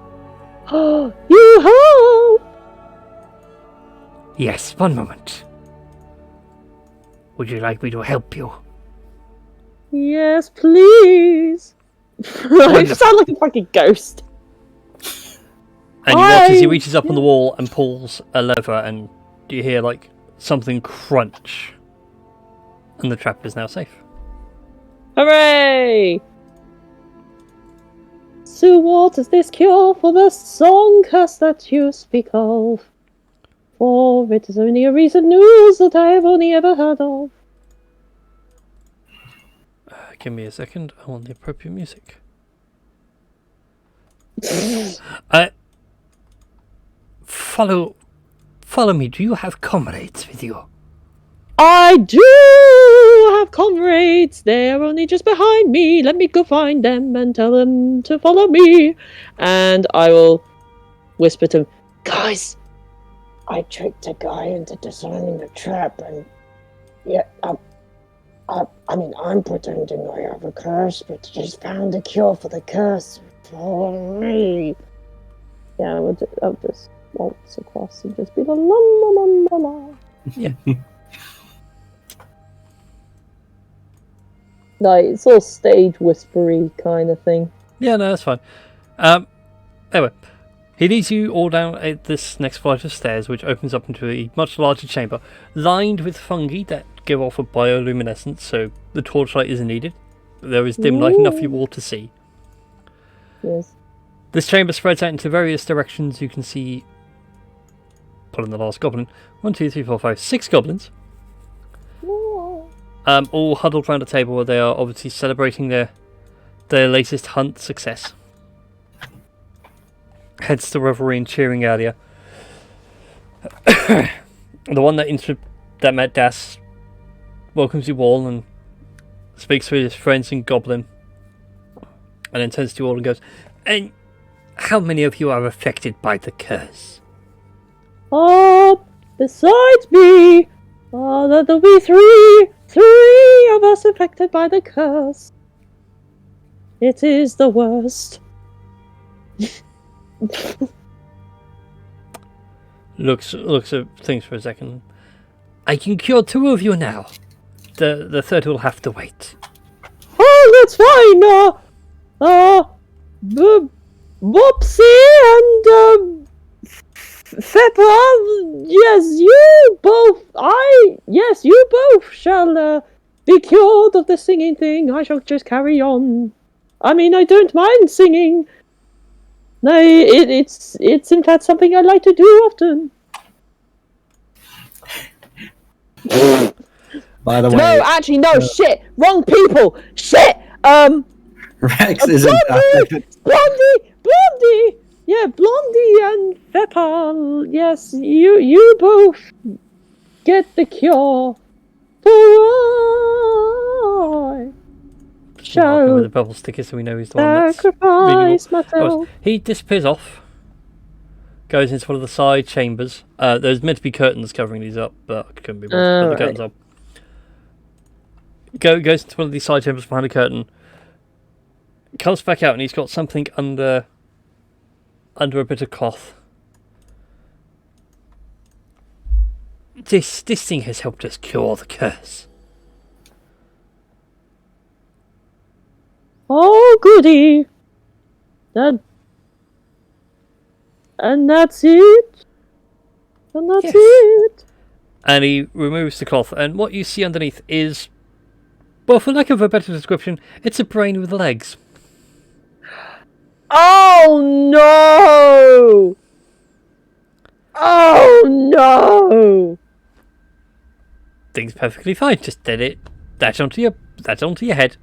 You have? Yes, one moment. Would you like me to help you? Yes, please. I sound like a fucking ghost. And you watch as he reaches up on the wall and pulls a lever, and you hear like something crunch. And the trap is now safe. Hooray! So what is this cure for the song curse that you speak of? For it is only a recent news that I have only ever heard of. Give me a second. I want the appropriate music. Follow me. Do you have comrades with you? I do have comrades. They're only just behind me. Let me go find them and tell them to follow me. And I will whisper to him, guys, I tricked a guy into disarming the trap, and I mean, I'm pretending I have a curse, but just found a cure for the curse. Follow me. Yeah, I'll just waltz across and just be la la la la la. Yeah. Like, it's all stage whispery kind of thing. Yeah, no, that's fine. Anyway, he leads you all down this next flight of stairs, which opens up into a much larger chamber, lined with fungi that give off a bioluminescence, so the torchlight isn't needed. There is dim light enough for you all to see. Yes. This chamber spreads out into various directions. You can see pull in the last goblin. 1, 2, 3, 4, 5, 6 goblins. All huddled around a table where they are obviously celebrating their latest hunt success. Heads the revelry and cheering earlier. The one that met Das welcomes you all and speaks to his friends in Goblin, and then turns to you all and goes, "And how many of you are affected by the curse?" Besides me, there'll be three of us affected by the curse. It is the worst. Looks at things for a second. I can cure 2 of you now. The third will have to wait. Oh, that's fine. Whoopsie and Feppa. Yes, you both shall be cured of the singing thing. I shall just carry on. I mean, I don't mind singing. It's in fact something I like to do often. By the way, No, actually, no. Shit, wrong people. Shit. Rex isn't affected. Blondie. Yeah, Blondie and Peppa. Yes, you both get the cure. For I shall with the bubble sticker so we know he's the one that's sacrifice myself. He disappears off, goes into one of the side chambers. There's meant to be curtains covering these up, but I couldn't be bothered to put the curtains up. Goes into one of these side chambers behind a curtain, comes back out, and he's got something under a bit of cloth. This thing has helped us cure the curse. Oh, goody. And that's it. And that's it. And he removes the cloth, and what you see underneath is, well, for lack of a better description, it's a brain with legs. Oh no! Oh no! Thing's perfectly fine. Just dash onto your head.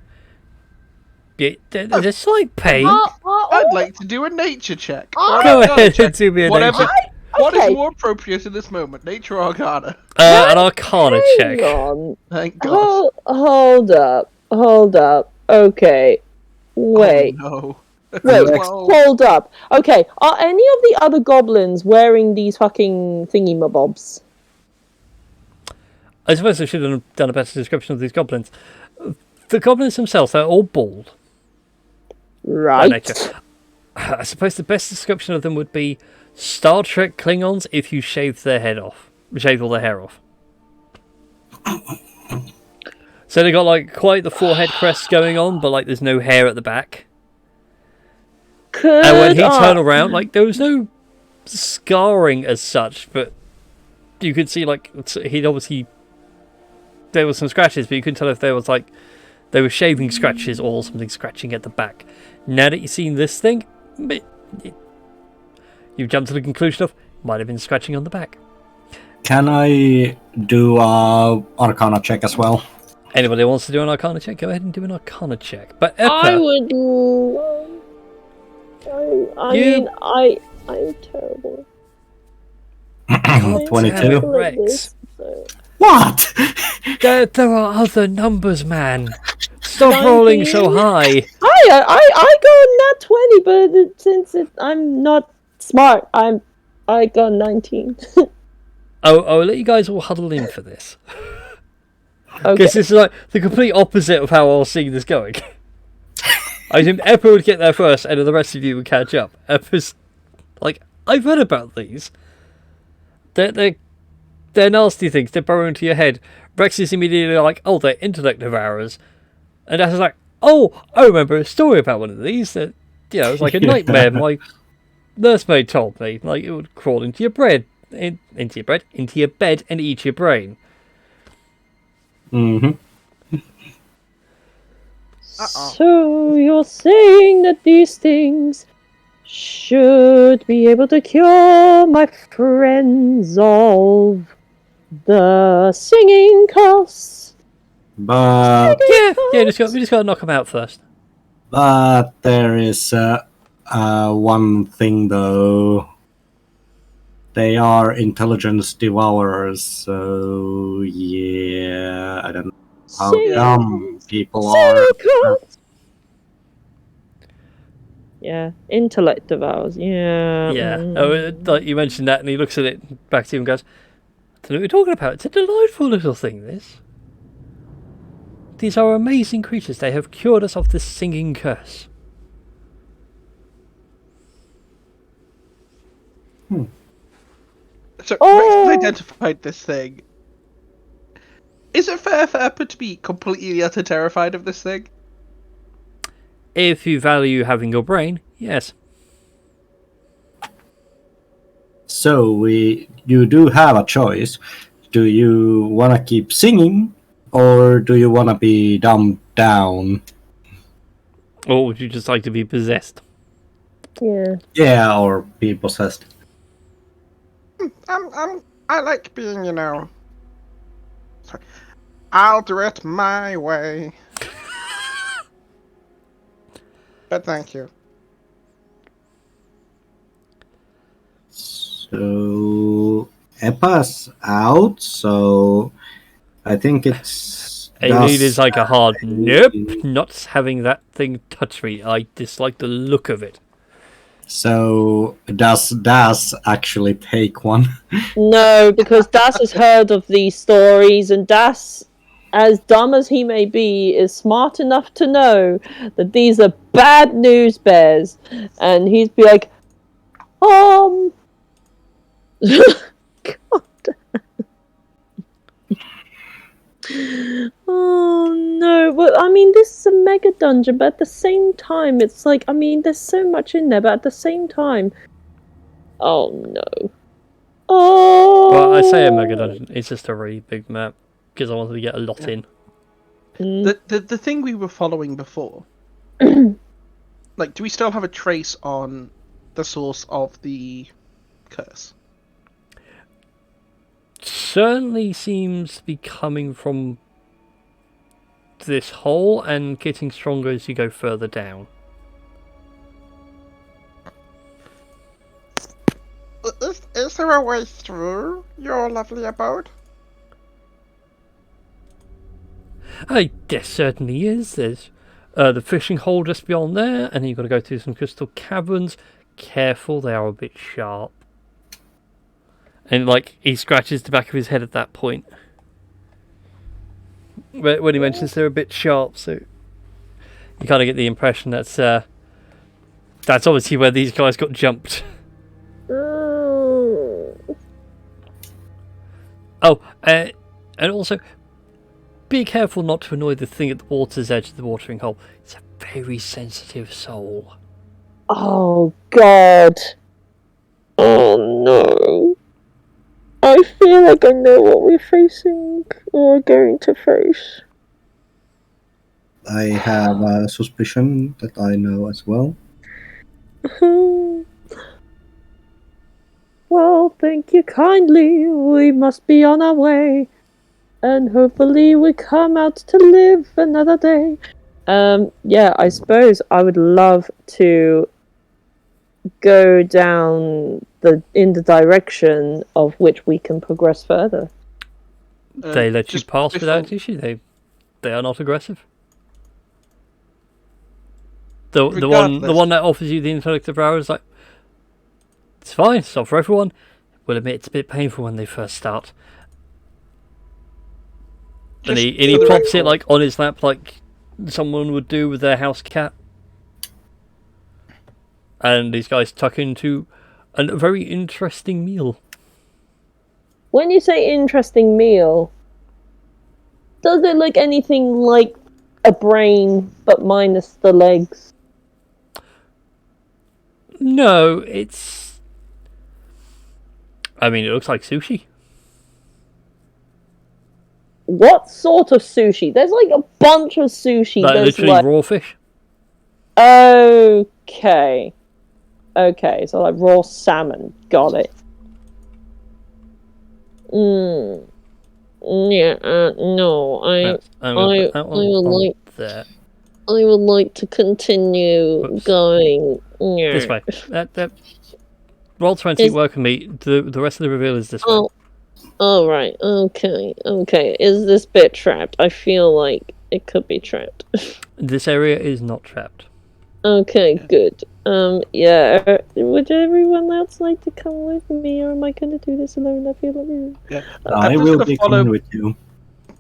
There's a slight pain. I'd like to do a nature check. Go ahead and do me a nature. What is more appropriate in this moment, nature or arcana? An arcana check. Hang on. Thank God. Hold up. Okay. Wait. Oh, no. Wait, Well, hold up. Okay, are any of the other goblins wearing these fucking thingy-mabobs? I suppose I should have done a better description of these goblins. The goblins themselves, they're all bald. By Right. nature. I suppose the best description of them would be Star Trek Klingons if you shaved all their hair off. So they got like quite the forehead crest going on, but like there's no hair at the back. And when he turned around, like there was no scarring as such, but you could see like he'd obviously there were some scratches, but you couldn't tell if there was like they were shaving scratches or something scratching at the back. Now that you've seen this thing, you've jumped to the conclusion of might have been scratching on the back. Can I do a Arcana check as well? Anybody wants to do an Arcana check, go ahead and do an Arcana check. But I Eppa, would. I'm terrible. 22. Rex. What? There are other numbers, man. Stop rolling so high. I go nat 20, but since I'm not smart, I got 19. I'll let you guys all huddle in for this. Okay. Because this is like the complete opposite of how I was seeing this going. I assumed Eppa would get there first, and then the rest of you would catch up. Eppa's like, I've heard about these. They're nasty things. They burrow into your head. Rex is immediately like, oh, they're intellect devourers. And Dash is like, oh, I remember a story about one of these. That it was like a nightmare my nursemaid told me. Like it would crawl into your bed, into your bed, and eat your brain. Mm-hmm. So you're saying that these things should be able to cure my friends of the singing curse. But Yeah, we just gotta knock them out first. there is one thing though. They are intelligence devourers, so yeah, I don't know how Singing dumb people Singing are. curse. Yeah, intellect devours. Yeah. Yeah. Like you mentioned that, and he looks at it back to you and goes, I don't know what you're talking about. It's a delightful little thing, this. These are amazing creatures. They have cured us of this singing curse. So Oh! Rex has identified this thing. Is it fair for Eppa to be completely utter terrified of this thing? If you value having your brain, yes. So you do have a choice. Do you want to keep singing, or do you want to be dumbed down? Or would you just like to be possessed? Yeah. Yeah, or be possessed. I like being, Sorry. I'll do it my way. But thank you. So Eppa's out, so I think it's Aelid is like a hard nope, not having that thing touch me. I dislike the look of it. So does Das actually take one? No, because Das has heard of these stories, and Das, as dumb as he may be, is smart enough to know that these are bad news bears, and he'd be like, God. Oh no, well, I mean, this is a mega dungeon, but at the same time, it's like, I mean, there's so much in there, but at the same time, oh no. Oh! Well, I say a mega dungeon, it's just a really big map, because I wanted to get a lot in. The thing we were following before, like, do we still have a trace on the source of the curse? Certainly seems to be coming from this hole and getting stronger as you go further down. Is there a way through your lovely abode? There certainly is. There's the fishing hole just beyond there, and then you've got to go through some crystal caverns. Careful, they are a bit sharp. And, like, he scratches the back of his head at that point. When he mentions they're a bit sharp, so you kind of get the impression that's obviously where these guys got jumped. Oh, and also, be careful not to annoy the thing at the water's edge of the watering hole. It's a very sensitive soul. Oh God. Oh no. I feel like I know what we're facing or going to face. I have a suspicion that I know as well. Well, thank you kindly. We must be on our way. And hopefully we come out to live another day. Yeah, I suppose I would love to go down in the direction of which we can progress further. They let you pass without issue. They are not aggressive. The one that offers you the intellect of power is like, it's fine, it's not for everyone. We'll admit it's a bit painful when they first start. And he plops it like on his lap like someone would do with their house cat. And these guys tuck into a very interesting meal. When you say interesting meal, does it look anything like a brain but minus the legs? No, I mean, it looks like sushi. What sort of sushi? There's like a bunch of sushi. Like literally raw fish. Okay. Okay, so like raw salmon. Got it. Yeah, no, I'm going to put that one on like there. I would like to continue Whoops. going. This way. That roll 20, work with me. The rest of the reveal is this way. Oh, all right. Okay. Is this bit trapped? I feel like it could be trapped. This area is not trapped. Okay, good. Yeah. Would everyone else like to come with me, or am I going to do this alone? I feel like. Yeah. I will be coming with you.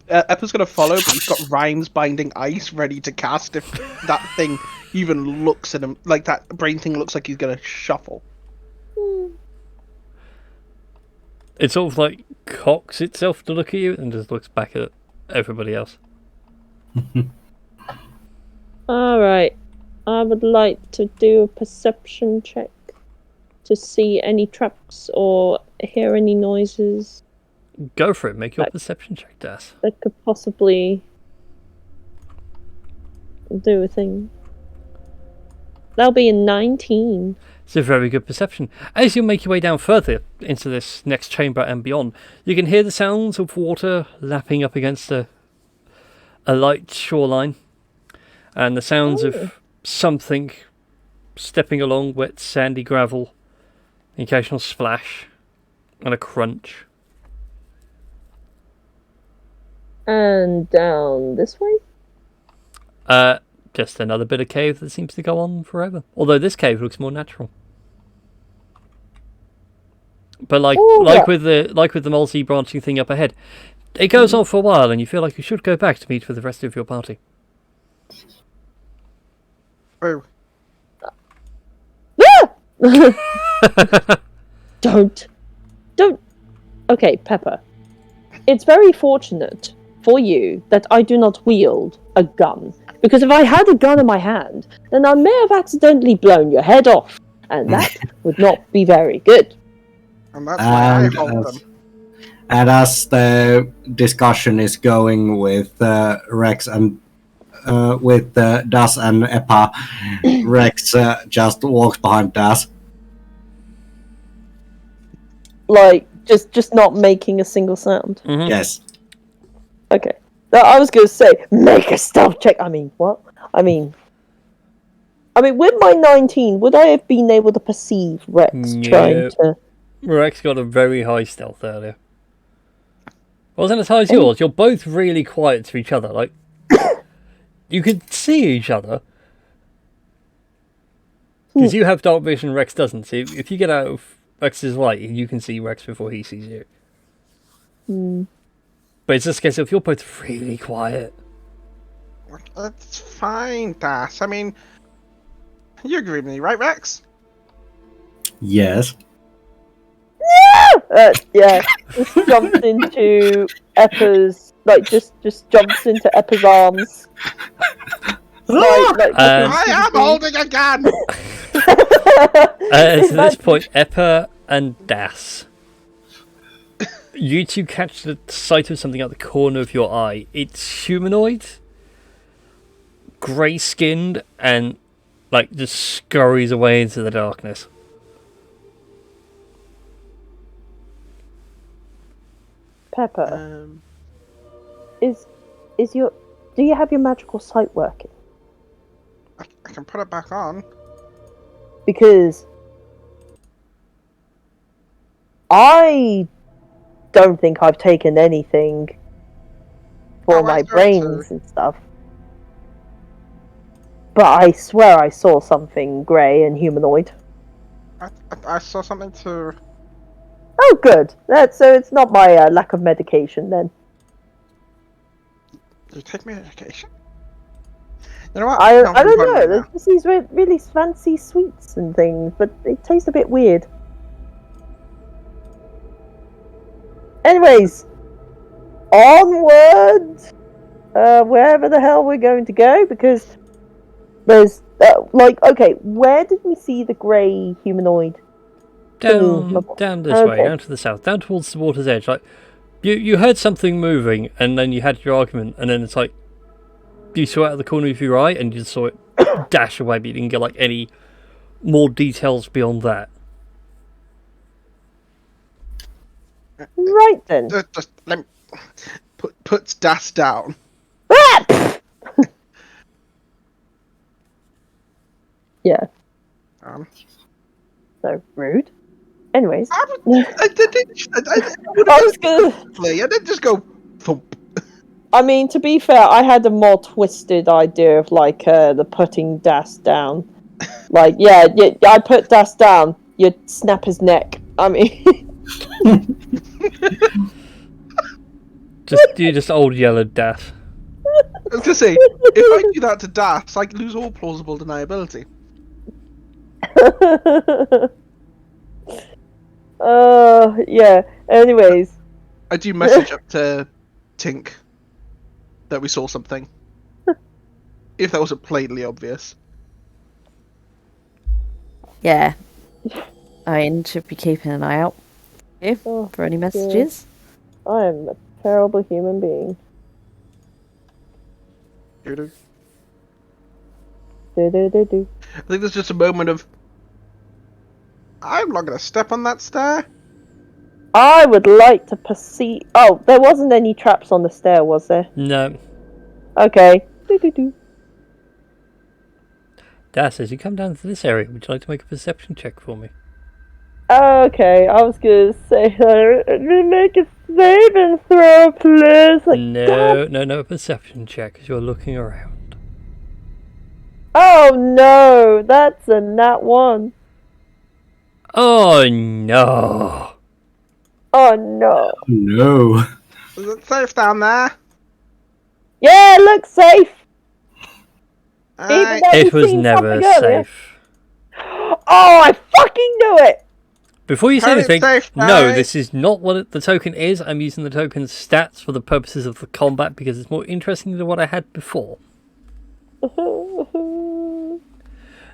Eppa's gonna follow, but he's got Rhymes binding ice ready to cast if that thing even looks at him. Like that brain thing looks like he's gonna shuffle. It sort of like cocks itself to look at you and just looks back at everybody else. Alright. I would like to do a perception check to see any traps or hear any noises Go for it. Make your perception check, Das. that could possibly do a thing. That'll be a 19. It's a very good perception. As you make your way down further into this next chamber and beyond, you can hear the sounds of water lapping up against a light shoreline, and the sounds of something stepping along wet sandy gravel, the occasional splash, and a crunch. And down this way? Just another bit of cave that seems to go on forever. Although this cave looks more natural. But like with the multi-branching thing up ahead, it goes on for a while, and you feel like you should go back to meet with the rest of your party. Oh. Don't. Okay, Pepper. It's very fortunate for you that I do not wield a gun. Because if I had a gun in my hand, then I may have accidentally blown your head off. And that would not be very good. And that's why I hold them. And as the discussion is going with Rex and with Das and Eppa, Rex just walks behind Das. Like, just not making a single sound. Mm-hmm. Yes. Okay. Now, I was going to say, make a stealth check. I mean, what? I mean, with my 19, would I have been able to perceive Rex trying to... Rex got a very high stealth earlier. Wasn't as high as yours. You're both really quiet to each other. Like, you could see each other. Because you have dark vision, Rex doesn't. So if you get out of Rex's light, you can see Rex before he sees you. But it's just a case of you're both really quiet. That's fine, Das. I mean, you agree with me, right, Rex? Yes. Yeah, just jumps into Eppa's, like, just jumps into Eppa's arms. I am holding a gun! To this point, Eppa and Das, you two catch the sight of something at the corner of your eye. It's humanoid, grey-skinned, and, like, just scurries away into the darkness. Pepper, do you have your magical sight working? I can put it back on. Because I don't think I've taken anything for my brains and stuff. But I swear I saw something grey and humanoid. I saw something too. Oh, good. So it's not my lack of medication then. You take medication? You know what? I don't know. There's just these really fancy sweets and things, but they taste a bit weird. Anyways, onward, wherever the hell we're going to go, because there's okay, where did we see the grey humanoid? Down this way, down to the south, down towards the water's edge. Like you heard something moving, and then you had your argument, and then it's like you saw it out of the corner of your eye, and you just saw it dash away, but you didn't get like any more details beyond that. Right then. Just let me puts Das down. Yeah. Um, So rude. Anyways. I was gonna. didn't just go thump. I mean, to be fair, I had a more twisted idea of like the putting Das down. Like, yeah, I put Das down. You snap his neck. I mean, You just old yellow Das. I was gonna say, if I do that to Das, I lose all plausible deniability. yeah. Anyways, I do message up to Tink that we saw something. If that wasn't plainly obvious. Yeah. I mean, should be keeping an eye out Oh, for any messages. I am a terrible human being. Do-do. Do. I think there's just a moment of, I'm not gonna step on that stair. I would like to perceive. Oh, there wasn't any traps on the stair, was there? No. Okay. Do. Das, as you come down to this area, would you like to make a perception check for me? Okay, I was gonna say, make a saving throw, please. Like, No, a perception check as you're looking around. oh no, that's a nat 1. Oh no! Oh no. No. Is it safe down there? Yeah, it looks safe. Even Aye. though It we've was seen never something earlier. safe. Oh, I fucking knew it. Before you say Turn it anything, safe, no, aye. this is not what the token is. I'm using the token's stats for the purposes of the combat because it's more interesting than what I had before.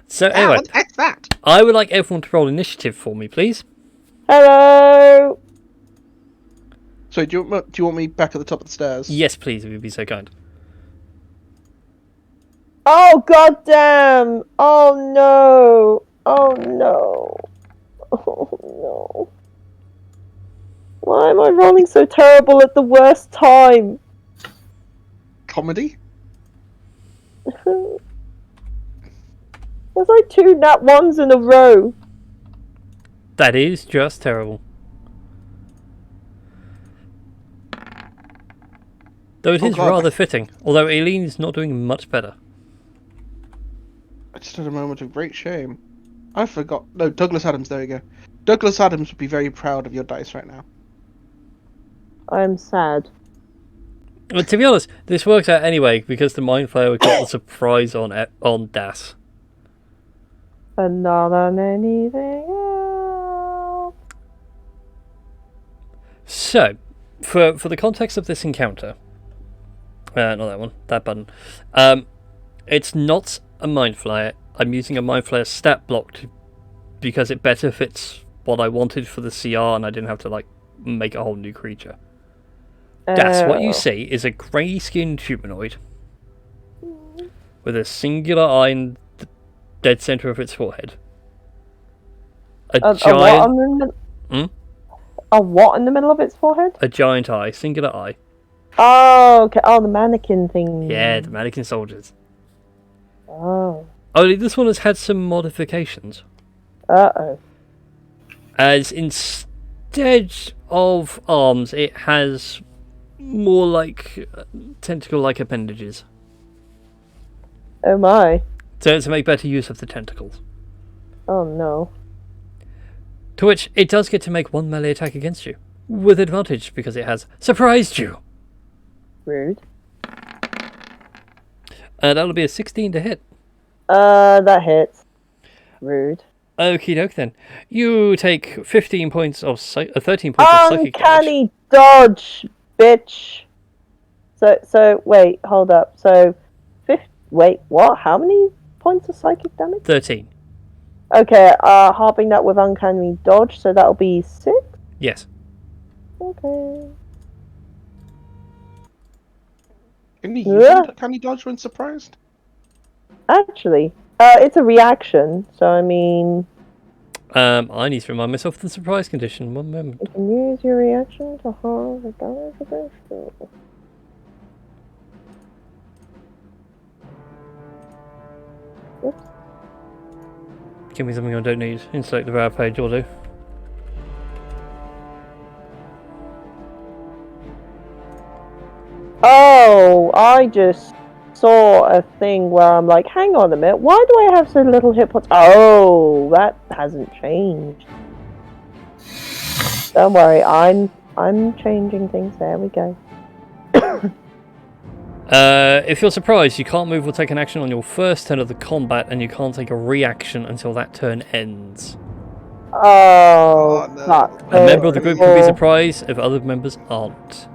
So anyway, What the heck's that? I would like everyone to roll initiative for me, please. Hello. So do you want me back at the top of the stairs? Yes, please, if you'd be so kind. Oh god damn. Oh no. Oh no. Oh no. Why am I rolling so terrible at the worst time? Comedy? There's like 2 nat 1s in a row. That is just terrible. Though it Oh, is God. rather fitting, although Aileen's not doing much better. I just had a moment of great shame. I forgot. No, Douglas Adams, there you go. Douglas Adams would be very proud of your dice right now. I'm sad. But to be honest, this works out anyway because the Mind Flayer got the surprise on Das. And not on anything else. So, for the context of this encounter, not that one, that button. It's not a Mind Flayer. I'm using a Mind Flayer stat block because it better fits what I wanted for the CR, and I didn't have to like make a whole new creature. That's what you see is a grey-skinned humanoid with a singular eye in the dead center of its forehead. A what giant, on the a what in the middle of its forehead? a giant eye, singular eye. Oh, okay. Oh, the mannequin thing. Yeah, the mannequin soldiers. Oh. Only this one has had some modifications. Uh-oh. As instead of arms, it has more like tentacle-like appendages. Oh my. To make better use of the tentacles. Oh no. To which it does get to make one melee attack against you. With advantage, because it has surprised you. Rude. That'll be a 16 to hit. That hits. Rude. Okie doke then. You take 15 points of 13 points of psychic damage. Uncanny dodge, bitch. So wait, hold up. So, wait, what? How many points of psychic damage? 13. Okay, harping that with uncanny dodge, so that'll be 6. Yes. Okay. Can you Yeah. use can you dodge when surprised? Actually, It's a reaction, so I mean, I need to remind myself of the surprise condition. One moment. you can use your reaction to harm the damage against you. Oops. Give me something I don't need. Insert the rare page will do. Oh, I just saw a thing where I'm like, hang on a minute, why do I have so little hit points? Oh, that hasn't changed. Don't worry, I'm changing things. There we go. If you're surprised, you can't move or take an action on your first turn of the combat, and you can't take a reaction until that turn ends. Oh, no. fuck. A member of the group can be surprised if other members aren't.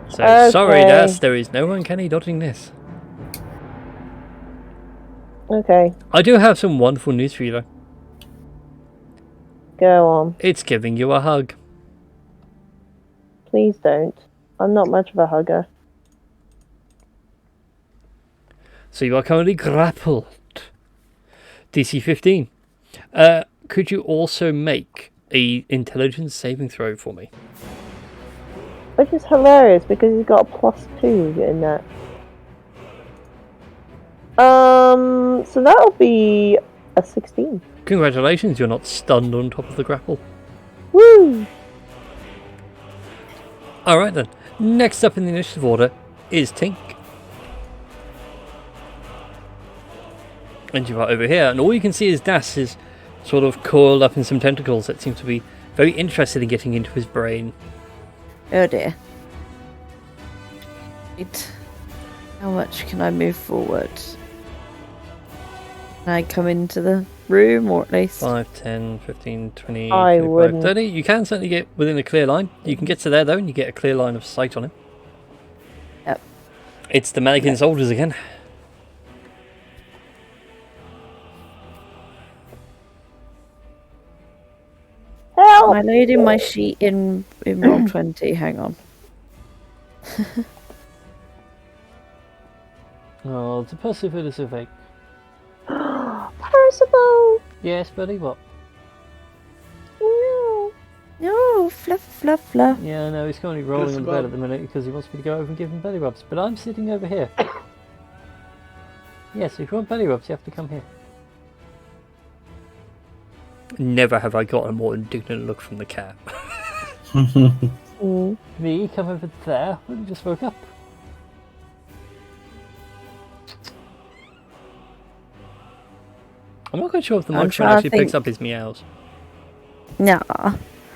So, sorry, Okay. Das, there is no uncanny dodging this. Okay, I do have some wonderful news for you, though. go on. It's giving you a hug. Please don't. I'm not much of a hugger. So you are currently grappled. DC 15. Could you also make a intelligence saving throw for me? Which is hilarious because he's got a +2 in that. So that'll be a 16. Congratulations, you're not stunned on top of the grapple. Woo! Alright then. Next up in the initiative order is Tink. And you are over here, and all you can see is Das is sort of coiled up in some tentacles that seem to be very interested in getting into his brain. Oh dear. Right. How much can I move forward? Can I come into the room, or at least... 5, 10, 15, 20, I 25, wouldn't. 30. You can certainly get within a clear line. You can get to there though, and you get a clear line of sight on him. Yep. It's the mannequin soldiers again. Help! Am I loading my sheet in roll 20? Hang on. Oh, the Perseverance of Fake. Percival! Yes, buddy, what? No. No, fluff, fluff, fluff. Yeah, no, he's currently rolling on the bed Percival. at the minute because he wants me to go over and give him belly rubs. But I'm sitting over here. Yes, if you want belly rubs, you have to come here. Never have I got a more indignant look from the cat. Mm. Me, come over there. We just woke up. I'm not quite sure if the I'm microphone trying to actually picks think. up his meows. Nah.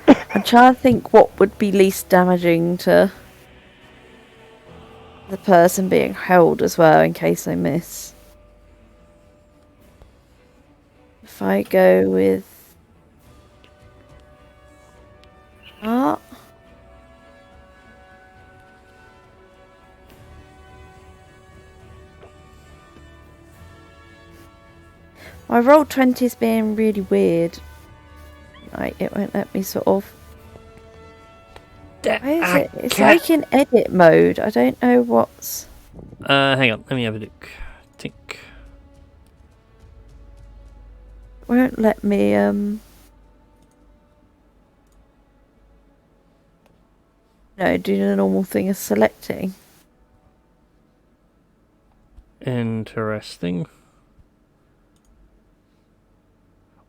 I'm trying to think what would be least damaging to the person being held as well, in case I miss. If I go with... Ah. My roll 20 is being really weird. Right, it won't let me sort of... Why is it? It's like in edit mode. I don't know what's... Hang on, let me have a look. Tink. Won't let me, No, do the normal thing of selecting. Interesting.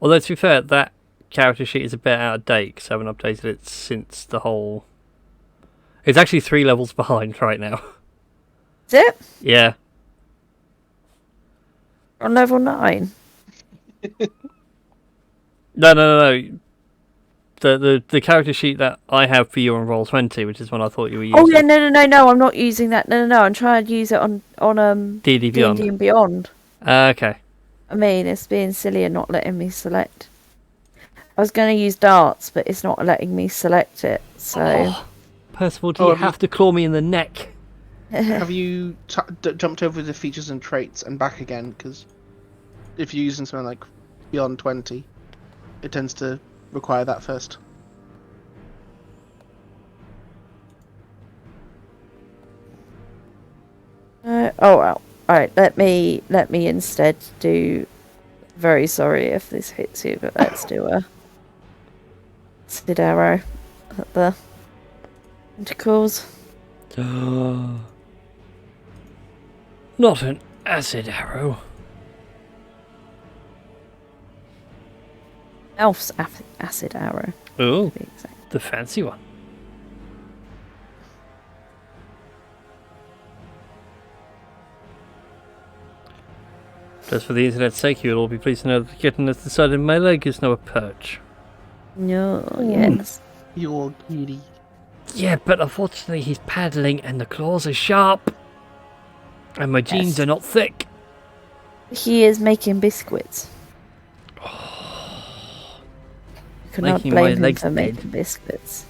Although, to be fair, that character sheet is a bit out of date because I haven't updated it since the whole... It's actually 3 levels behind right now. Is it? Yeah. On level 9? No. The character sheet that I have for you on Roll20, which is one I thought you were using. Oh yeah, no, I'm not using that. No, I'm trying to use it on D&D Beyond. D&D and Beyond. Okay. I mean, it's being silly and not letting me select. I was going to use darts, but it's not letting me select it, so... Oh, Percival, do you have to claw me in the neck? Have you jumped over the features and traits and back again? Because if you're using something like Beyond 20, it tends to require that first. Oh well. Alright, let me instead do. Very sorry if this hits you, but let's do a acid arrow at the tentacles. Not an acid arrow. Elf's acid arrow. Oh, To be exact. the fancy one. Just for the internet's sake, you'll all be pleased to know that the kitten at the side of my leg is now a perch. No, yes. Your kitty. Yeah, but unfortunately he's paddling and the claws are sharp. And my jeans Yes. are not thick. He is making biscuits. You cannot Making my blame him legs for dead. making biscuits.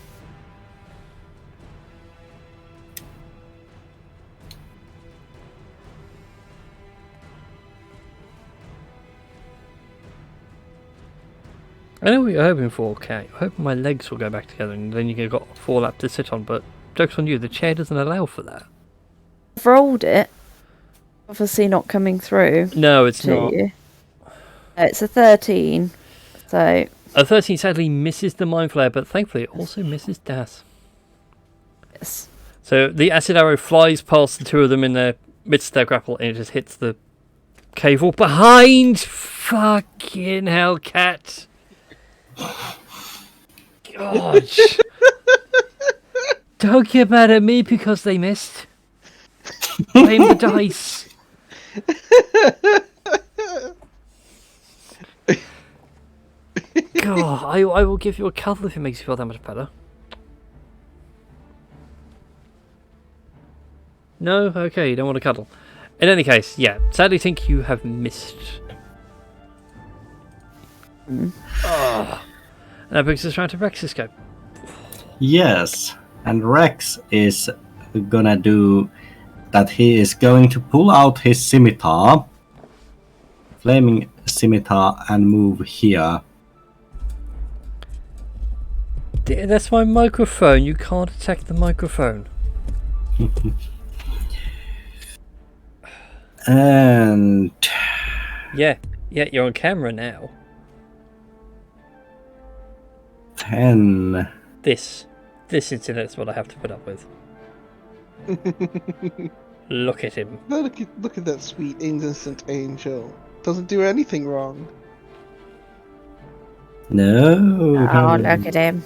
I know what you're hoping for, Kat. You're hoping my legs will go back together and then you can got a 4-lap to sit on, but joke's on you, the chair doesn't allow for that. I've rolled it. Obviously not coming through No, it's to not. you. It's a 13. So, A 13 sadly misses the Mind Flare, but thankfully it also misses Das. yes. So the acid arrow flies past the two of them in their midst of their grapple and it just hits the cave wall behind. Fucking hell, Cat. Gosh. Don't get mad at me because they missed. Blame the dice. God, I will give you a cuddle if it makes you feel that much better. No? Okay, you don't want to cuddle. In any case, yeah, sadly think you have missed. Oh. And that brings us round to Rex's go. Yes, and Rex is gonna do that. He is going to pull out his scimitar, flaming scimitar, and move here. That's my microphone. You can't attack the microphone. And Yeah, you're on camera now. 10. This internet's what I have to put up with. Look at him. Look at that sweet innocent angel. Doesn't do anything wrong. No. Oh, look at him.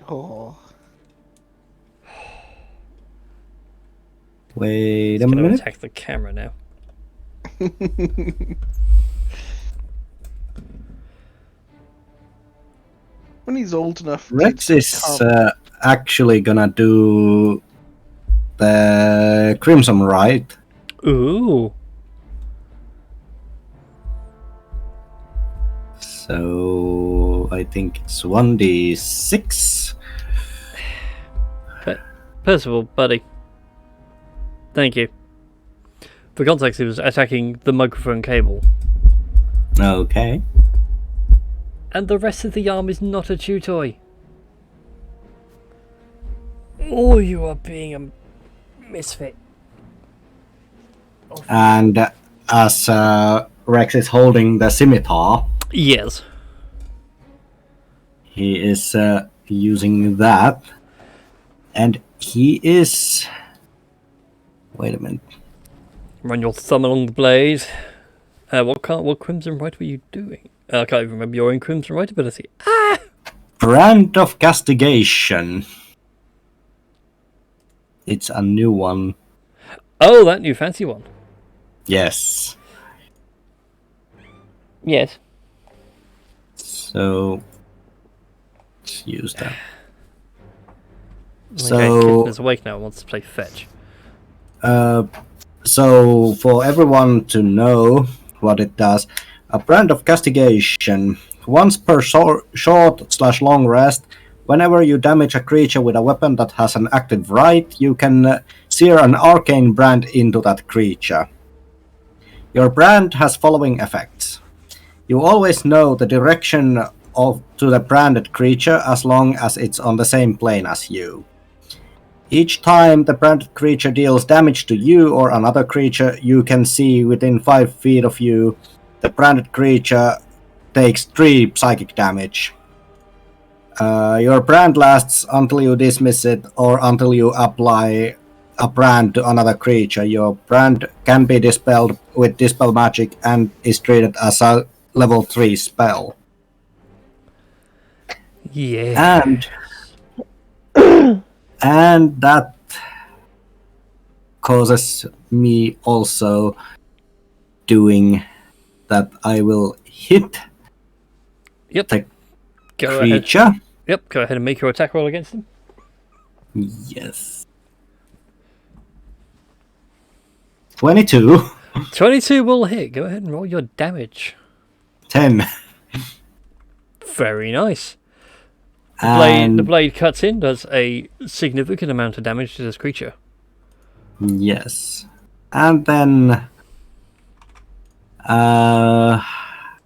Oh. Wait He's a going to minute. attack the camera now. When he's old enough. Rex to is come. actually gonna do the Crimson Rite. Ooh. So I think it's 1d6. First of all, buddy. Thank you. For context, he was attacking the microphone cable. Okay. And the rest of the arm is not a chew toy. Oh, you are being a misfit. And as Rex is holding the scimitar, Yes. he is using that. And he is. Wait a minute. Run your thumb along the blade. What Crimson Rite were you doing? I can't even remember your own Crimson Rite ability. Brand of Castigation. It's a new one. Oh, that new fancy one. Yes. Yes. So let's use that. Okay, So Kitten is awake now and wants to play fetch. so for everyone to know what it does, a brand of castigation. Once per short/long rest, whenever you damage a creature with a weapon that has an active rite, you can sear an arcane brand into that creature. Your brand has following effects. You always know the direction to the branded creature as long as it's on the same plane as you. Each time the branded creature deals damage to you or another creature you can see within 5 feet of you, the branded creature takes 3 psychic damage. Your brand lasts until you dismiss it or until you apply a brand to another creature. Your brand can be dispelled with Dispel Magic and is treated as a level 3 spell. Yeah. And that causes me also doing that I will hit Yep. the Go creature. ahead. Yep. Go ahead and make your attack roll against him. Yes. 22. 22 will hit. Go ahead and roll your damage. 10. Very nice. And The blade cuts in, does a significant amount of damage to this creature. yes. And then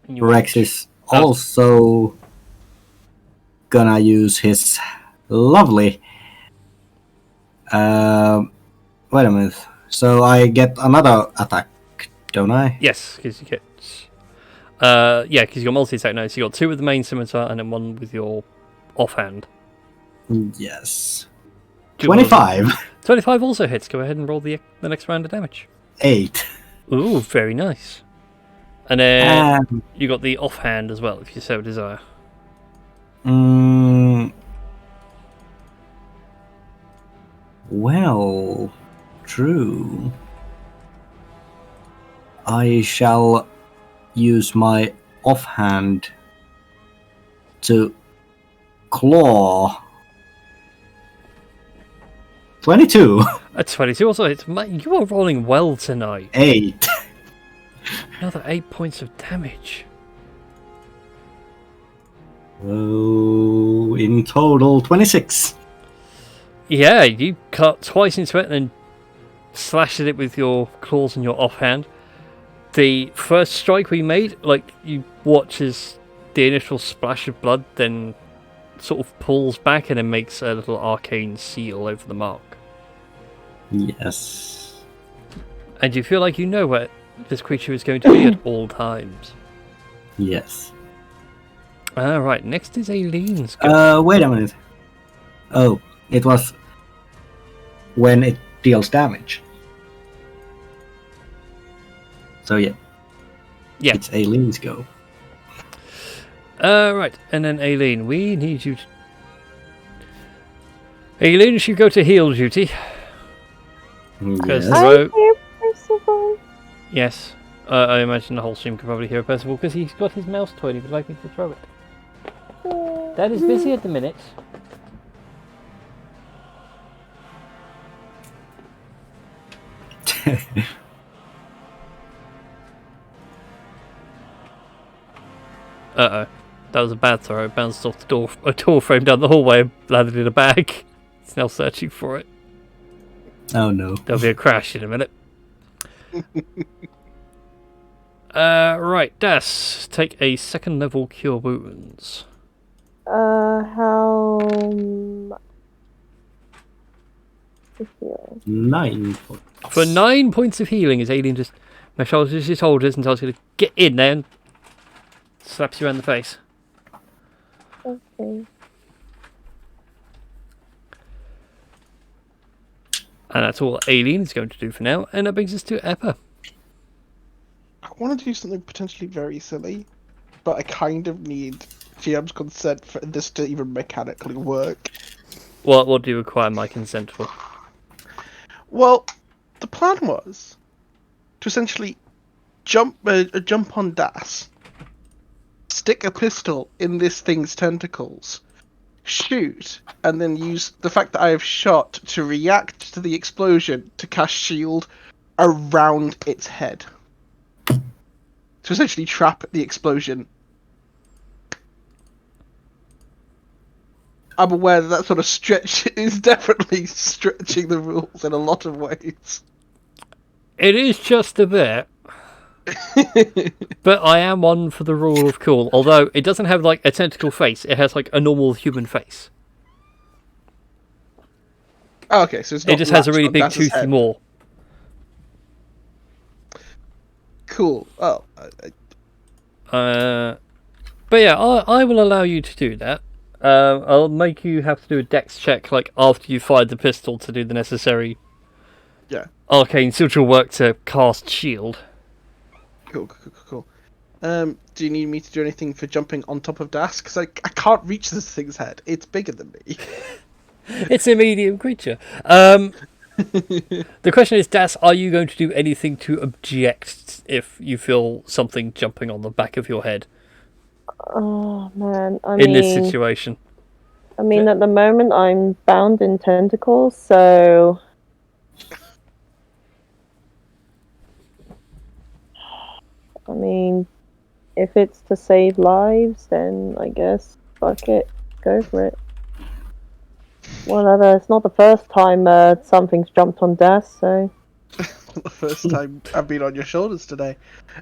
Rex is also gonna use his lovely wait a minute. So I get another attack, don't I? Yes, because you get because you got multi-attack now, so you got 2 with the main scimitar and then 1 with your offhand. Yes. Do you want 25. 25 also hits. Go ahead and roll the next round of damage. 8. Ooh, very nice. And then you got the offhand as well, if you so desire. Well, true. I shall use my offhand to claw. 22. A 22 also hits. Mate, you are rolling well tonight. 8. Another 8 points of damage. Oh, in total, 26. Yeah, you cut twice into it and then slashed at it with your claws and your offhand. The first strike we made, like, you watch as the initial splash of blood then sort of pulls back and then makes a little arcane seal over the mark. Yes. And you feel like you know where this creature is going to be at all times. Yes. Alright, next is Aileen's go. Wait a minute. Oh, it was when it deals damage. So yeah. Yeah. It's Aileen's go. Right, and then Aileen, we need you to... Aileen should go to heal duty. Because Yes. the I rogue... hear Percival. Yes. I imagine the whole stream could probably hear Percival because he's got his mouse toy and he would like me to throw it. That is busy at the minute. Uh-oh. That was a bad throw. It bounced off a door frame down the hallway and landed in a bag. It's now searching for it. Oh no. There'll be a crash in a minute. Right, Das, take a 2nd level Cure Wounds. How much? 9 points. For 9 points of healing, as Alien just massages his shoulders and tells you to get in there and slaps you around the face. Okay. And that's all Alien is going to do for now. And that brings us to Eppa. I want to do something potentially very silly, but I kind of need GM's consent for this to even mechanically work. What do you require my consent for? Well, the plan was to essentially jump on Das, stick a pistol in this thing's tentacles, shoot, and then use the fact that I have shot to react to the explosion to cast shield around its head. To essentially trap the explosion. I'm aware that sort of stretch is definitely stretching the rules in a lot of ways. It is just a bit. But I am one for the rule of cool. Although it doesn't have like a tentacle face, it has like a normal human face. Oh, okay, so it's not It just has a latched really on big Das's toothy head. maw. Cool. Oh, But yeah, I will allow you to do that. I'll make you have to do a dex check like after you fired the pistol to do the necessary yeah. arcane sigil work to cast shield. Cool. Do you need me to do anything for jumping on top of Das? Because I can't reach this thing's head. It's bigger than me. It's a medium creature. The question is, Das, are you going to do anything to object if you feel something jumping on the back of your head Oh man, in this situation? I mean, at the moment I'm bound in tentacles, so I mean, if it's to save lives, then I guess fuck it, go for it. Whatever. It's not the first time something's jumped on Das, so The first time I've been on your shoulders today.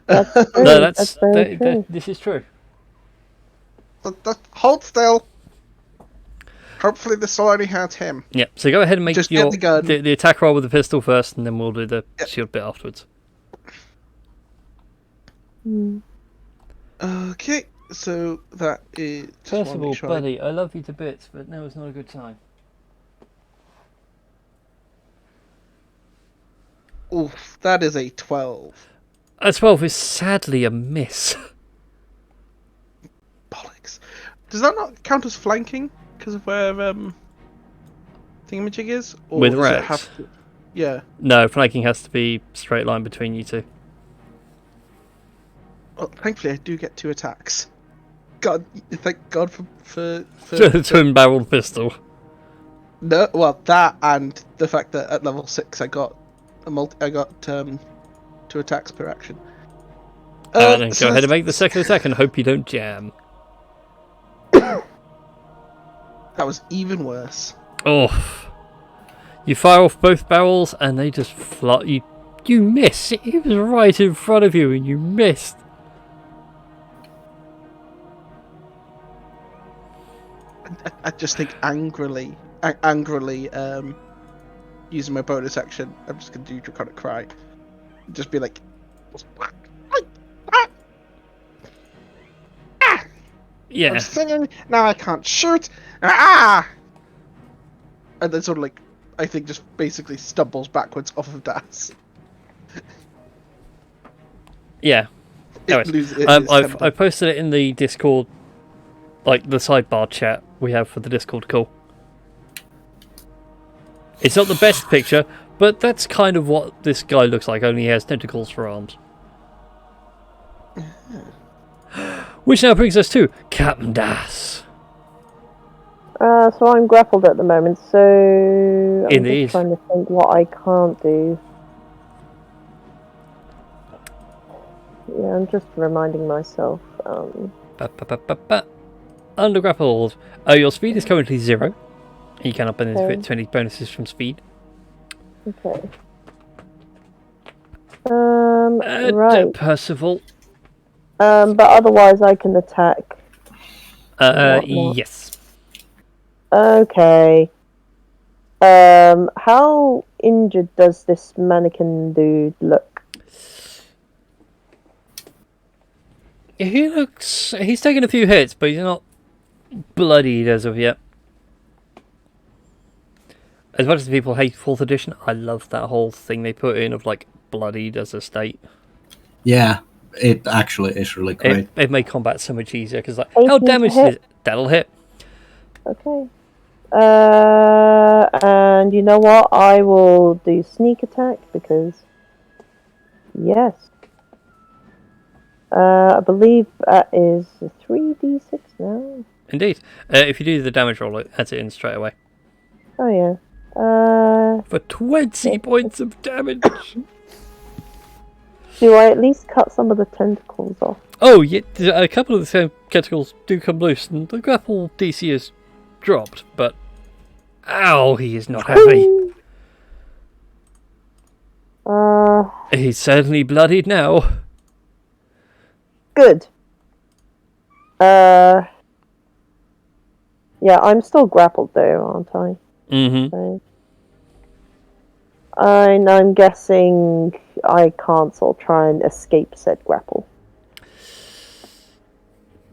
that's true. No, that's very true. this is true. Hold still. Hopefully this will only hurt him. Yeah, so go ahead and make Just your get the gun. the attack roll with the pistol first, and then we'll do the shield bit afterwards. Okay, so that is... First of all, buddy, I love you to bits, but now is not a good time. Oof, that is a 12. A 12 is sadly a miss. Bollocks. Does that not count as flanking? Because of where thingamajig is? Or With does it Rex? have to... Yeah. No, flanking has to be straight line between you two. Well, thankfully I do get 2 attacks. God, thank God for Twin barreled pistol. No, well, that and the fact that at level 6 I got 2 attacks per action. Then So go ahead and make the second attack and hope you don't jam. that was even worse. Oh, you fire off both barrels and they just fly. You miss. It was right in front of you and you missed. I just think angrily, using my bonus action, I'm just gonna do Draconic Cry. Just be like, Yeah. I'm singing, now I can't shoot, ah! And then sort of like, I think just basically stumbles backwards off of Das. Yeah. Anyways, I posted it in the Discord, like the sidebar chat we have for the Discord call. It's not the best picture, but that's kind of what this guy looks like, only he has tentacles for arms. Which now brings us to Captain Das. So I'm grappled at the moment, so I'm Indeed. just trying to think what I can't do. Yeah, I'm just reminding myself. Under grappled. Your speed is currently 0. You cannot benefit to any bonuses from speed. Okay. Right. Percival. But otherwise I can attack. Whatnot. Yes. Okay. How injured does this mannequin dude look? He's taken a few hits, but he's not bloodied as of yet. As much as people hate 4th edition, I love that whole thing they put in of like bloodied as a state. Yeah, it actually is really great. It made combat so much easier because like 18 how to damaged hit. is it? That'll hit. Okay. And you know what? I will do sneak attack because yes. I believe that is 3d6 now. Indeed. If you do the damage roll, it adds it in straight away. Oh yeah. For 20 points of damage. Do I at least cut some of the tentacles off? Oh, yeah, a couple of the same tentacles do come loose, and the grapple DC is dropped, but ow, he is not happy. He's certainly bloodied now. Good. Yeah, I'm still grappled though, aren't I? Mm-hmm. So, And I'm guessing I can't sort of try and escape said grapple.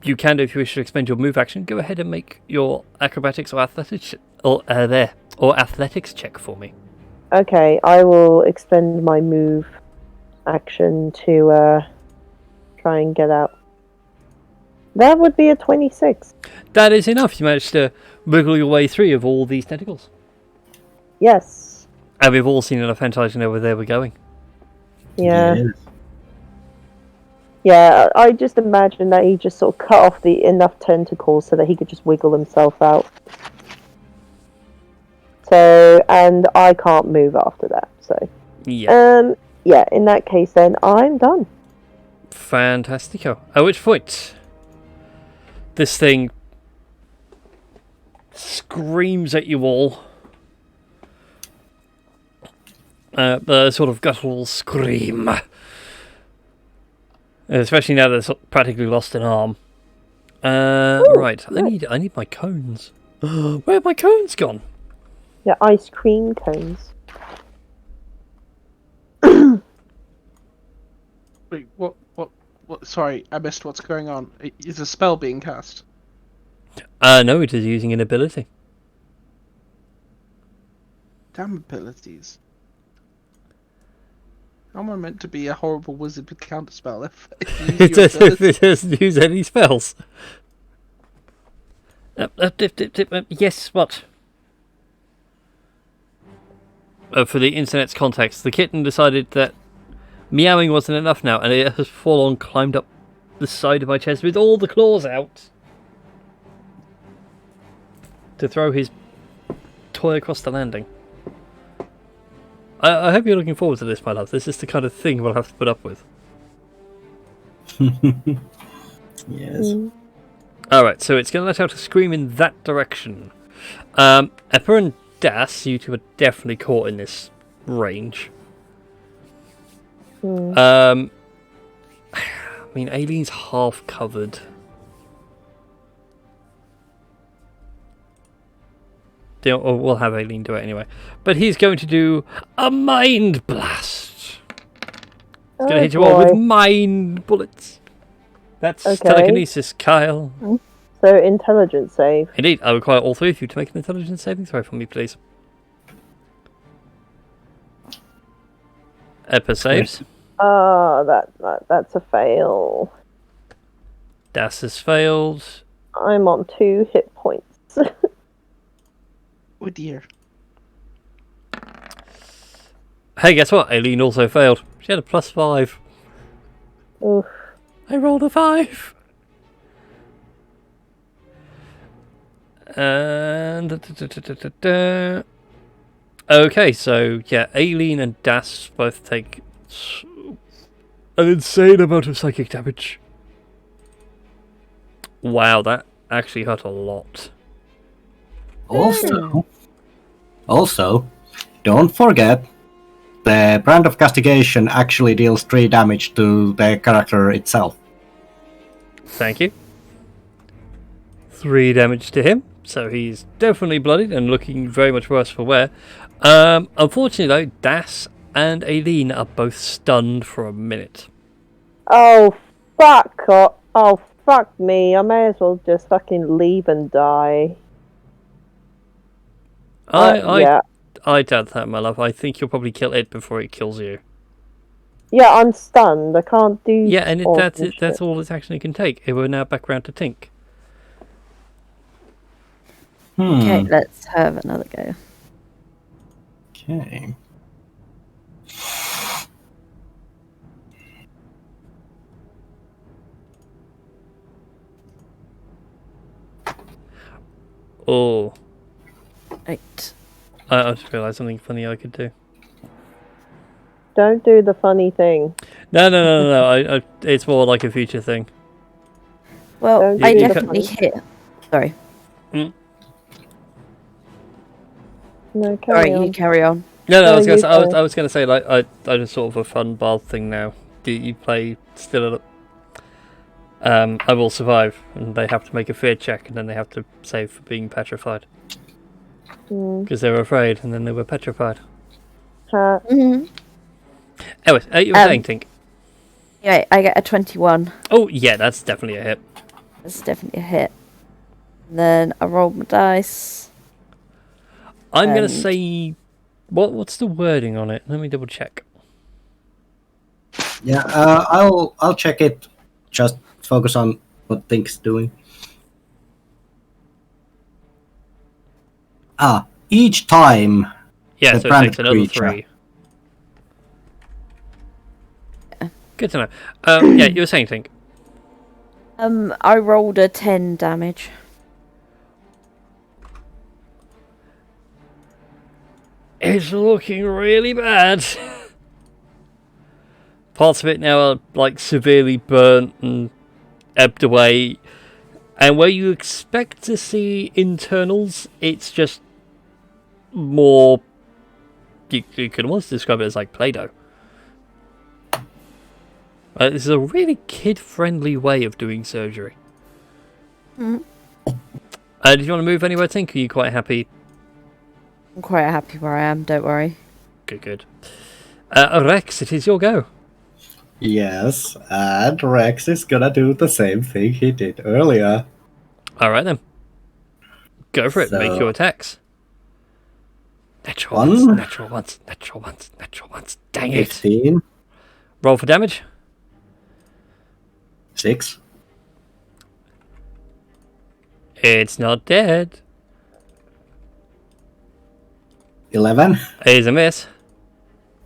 You can do if you wish to expend your move action. Go ahead and make your acrobatics or athletics or athletics check for me. Okay, I will expend my move action to try and get out. That would be a 26. That is enough. You managed to wiggle your way through of all these tentacles. Yes. And we've all seen enough hentai to know where they were going. Yeah. Yes. Yeah, I just imagine that he just sort of cut off the enough tentacles so that he could just wiggle himself out. So, and I can't move after that, so. Yeah. Yeah, in that case then, I'm done. Fantastico. At which point, this thing screams at you all. The sort of guttural scream. Especially now that it's practically lost an arm. Right, nice. I need my cones. Where have my cones gone? Yeah, ice cream cones. Wait, what? Sorry, I missed what's going on. Is a spell being cast? No, it is using an ability. Damn abilities. How am I meant to be a horrible wizard with counterspell if you use your ability? It doesn't use any spells. Yes, what? For the internet's context, the kitten decided that meowing wasn't enough now, and it has full on climbed up the side of my chest with all the claws out to throw his toy across the landing. I hope you're looking forward to this, my love. This is the kind of thing we'll have to put up with. Yes. Alright, so it's going to let out a scream in that direction. Eppa and Das, you two are definitely caught in this range. I mean, Aileen's half covered. We'll have Aileen do it anyway. But he's going to do a mind blast. He's going to hit you all with mind bullets. That's telekinesis, Kyle. So, intelligence save. Indeed, I require all three of you to make an intelligence saving throw for me, please. Eppa saves. That's a fail. Das has failed. I'm on 2 hit points. Oh dear. Hey, guess what? Aileen also failed. She had a +5. Oof. I rolled a 5. And okay, so yeah, Aileen and Das both take an insane amount of psychic damage. Wow, that actually hurt a lot. Also, don't forget, the brand of castigation actually deals 3 damage to the character itself. Thank you. 3 damage to him, so he's definitely bloodied and looking very much worse for wear. Unfortunately though, Das and Aileen are both stunned for a minute. Oh, fuck me. I may as well just fucking leave and die. I doubt that, my love. I think you'll probably kill it before it kills you. Yeah, I'm stunned. I can't do. Yeah, and that's all its action it can take. We're now back round to Tink. Okay, let's have another go. Okay. Oh. 8. I just realised something funny I could do. Don't do the funny thing. No. It's more like a future thing. Well, Don't I do the definitely funny- hit. Sorry. No, Sorry, you carry on. No, I was you gonna say like I just sort of a fun bard thing now. Do you play still? I will survive, and they have to make a fear check, and then they have to save for being petrified because they were afraid, and then they were petrified. Mhm. Anyway, you were saying, Tink. Yeah, I get a 21. Oh, yeah, that's definitely a hit. That's definitely a hit. And then I roll my dice. I'm going to And- say... What's the wording on it? Let me double check. Yeah, I'll check it. Just focus on what Think's doing. Each time Yeah, the so it branded takes another creature. 3. Good to know. Yeah, you were saying, Tink. I rolled a 10 damage. It's looking really bad. Parts of it now are like severely burnt and ebbed away. And where you expect to see internals, it's just more... You could almost describe it as like Play-Doh. This is a really kid-friendly way of doing surgery. Mhm. Did you want to move anywhere, Tink? Are you quite happy? I'm quite happy where I am, don't worry. Good. Rex, it is your go. Yes, and Rex is gonna do the same thing he did earlier. Alright then. Go for it. So- Make your attacks. Natural One. ones, natural ones, natural ones, natural ones. Dang it. 15, Roll for damage. 6, It's not dead. 11. It is a miss.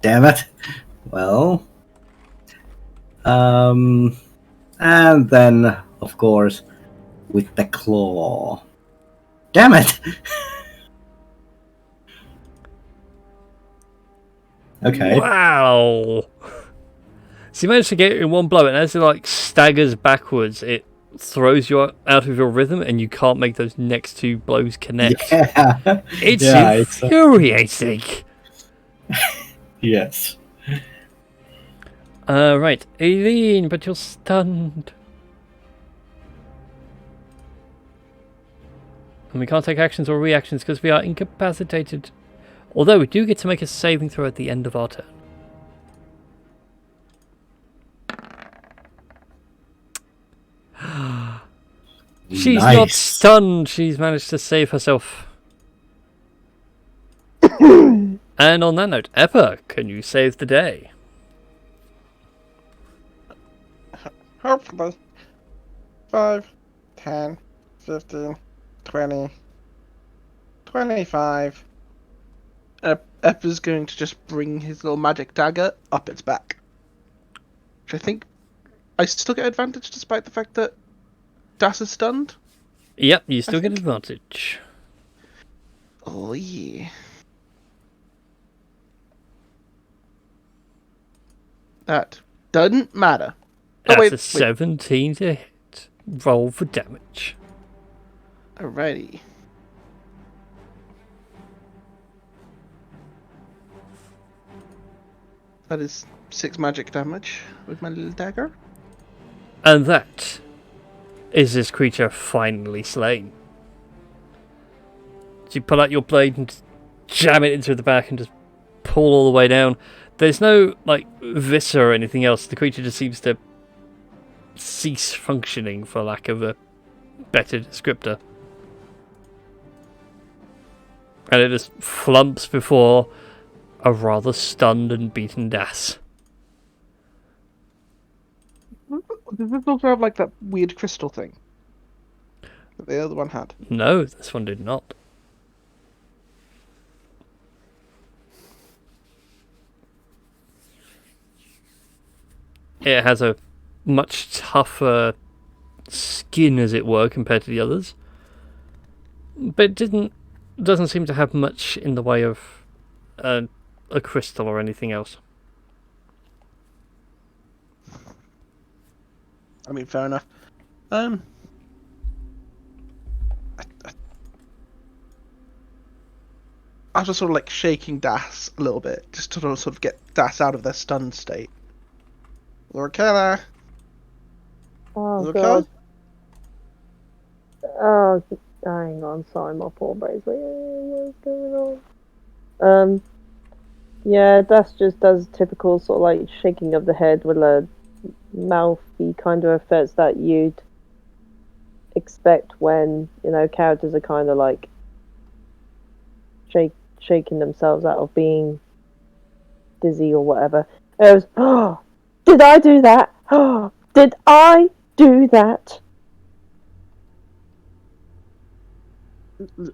Damn it. Well. And then, of course, with the claw. Damn it! Okay. Wow. So you managed to get it in one blow, and as it like staggers backwards, it throws you out of your rhythm, and you can't make those next 2 blows connect. Yeah. It's Yeah, infuriating. Yes. Right, Aileen, but you're stunned. And we can't take actions or reactions because we are incapacitated. Although we do get to make a saving throw at the end of our turn. She's not Nice. stunned. She's managed to save herself. And on that note, Eppa, can you save the day? Hopefully. 5, 10, 15, 20, 25. Eppa's going to just bring his little magic dagger up its back. Which I think I still get advantage despite the fact that Das is stunned. Yep, you still get think- advantage. Oh yeah. That doesn't matter. That's wait, a 17 to hit. Roll for damage. Alrighty. That is 6 magic damage with my little dagger. And that is this creature finally slain. So you pull out your blade and just jam it into the back and just pull all the way down. There's no, like, viscera or anything else. The creature just seems to cease functioning, for lack of a better descriptor. And it just flumps before a rather stunned and beaten Das. Does this also have like that weird crystal thing that the other one had? No, this one did not. It has a much tougher skin, as it were, compared to the others. But it doesn't seem to have much in the way of a crystal or anything else. I mean, fair enough. After sort of like shaking Das a little bit, just to sort of get Das out of their stunned state. Lorcana, Oh okay? god. Oh, hang on. Sorry, my poor bracelet. What's going on? Yeah, Das just does typical sort of like shaking of the head with a mouthy kind of effects that you'd expect when, characters are kind of like shaking themselves out of being dizzy or whatever. It was, oh, did I do that? Oh, did I do that?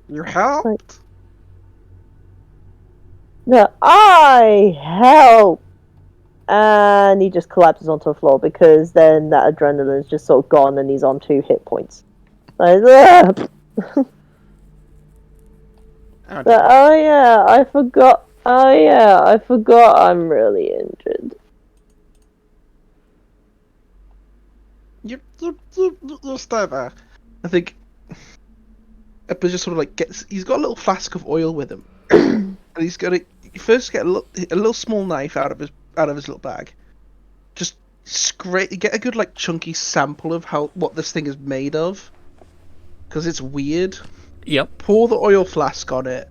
You helped? No, I help. And he just collapses onto the floor because then that adrenaline is just sort of gone and he's on 2 hit points. Like, oh yeah, I forgot. Oh yeah, I forgot I'm really injured. You stay there. I think Eppa just sort of like he's got a little flask of oil with him. And he's gonna first get a little small knife out of his little bag. Just get a good like chunky sample of what this thing is made of. Because it's weird. Yep. Pour the oil flask on it.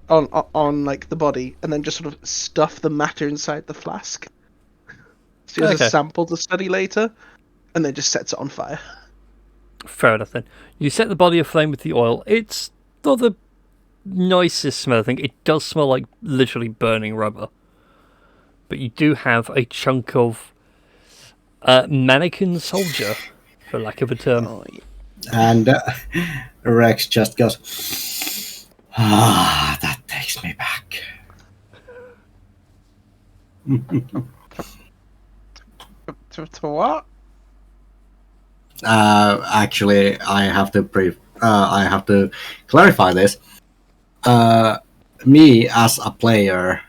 On like the body, and then just sort of stuff the matter inside the flask. So he has a sample to study later, and then just sets it on fire. Fair enough then. You set the body aflame with the oil. It's not the nicest smell, I think. It does smell like literally burning rubber. But you do have a chunk of mannequin soldier, for lack of a term. Oh, yeah. And Rex just goes, that takes me back. To what? Actually, I have to clarify this. Me as a player,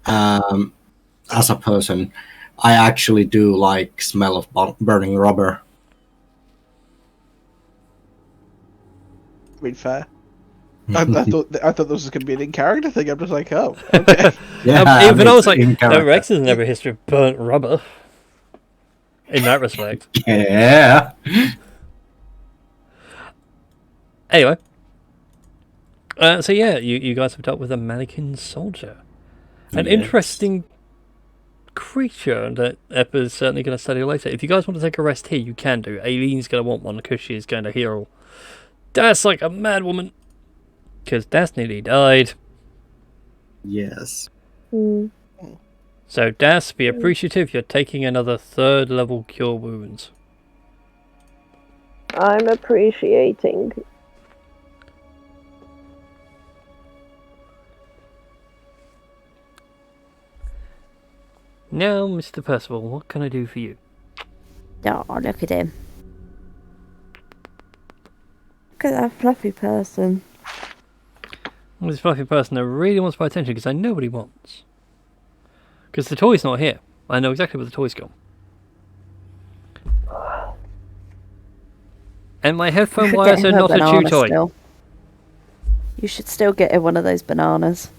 as a person, I actually do like smell of burning rubber. I mean, fair. I thought this was going to be an in-character thing. I'm just like, oh, okay. Yeah, even I was like, no, Rex doesn't have a history of burnt rubber. In that respect. Yeah. Anyway. So yeah, you guys have dealt with a mannequin soldier. An interesting creature that Eppa's certainly going to study later. If you guys want to take a rest here, you can do. Aileen's going to want one because she's going to heal Das like a mad woman. Because Das nearly died. Yes. So Das, be appreciative, you're taking another 3rd level cure wounds. I'm appreciating. Now, Mr. Percival, what can I do for you? Oh, look at him. Look at that fluffy person. Well, this fluffy person that really wants my attention because I know what he wants. Because the toy's not here. I know exactly where the toy's gone. And my headphone wires are not a chew toy. Still. You should still get him one of those bananas.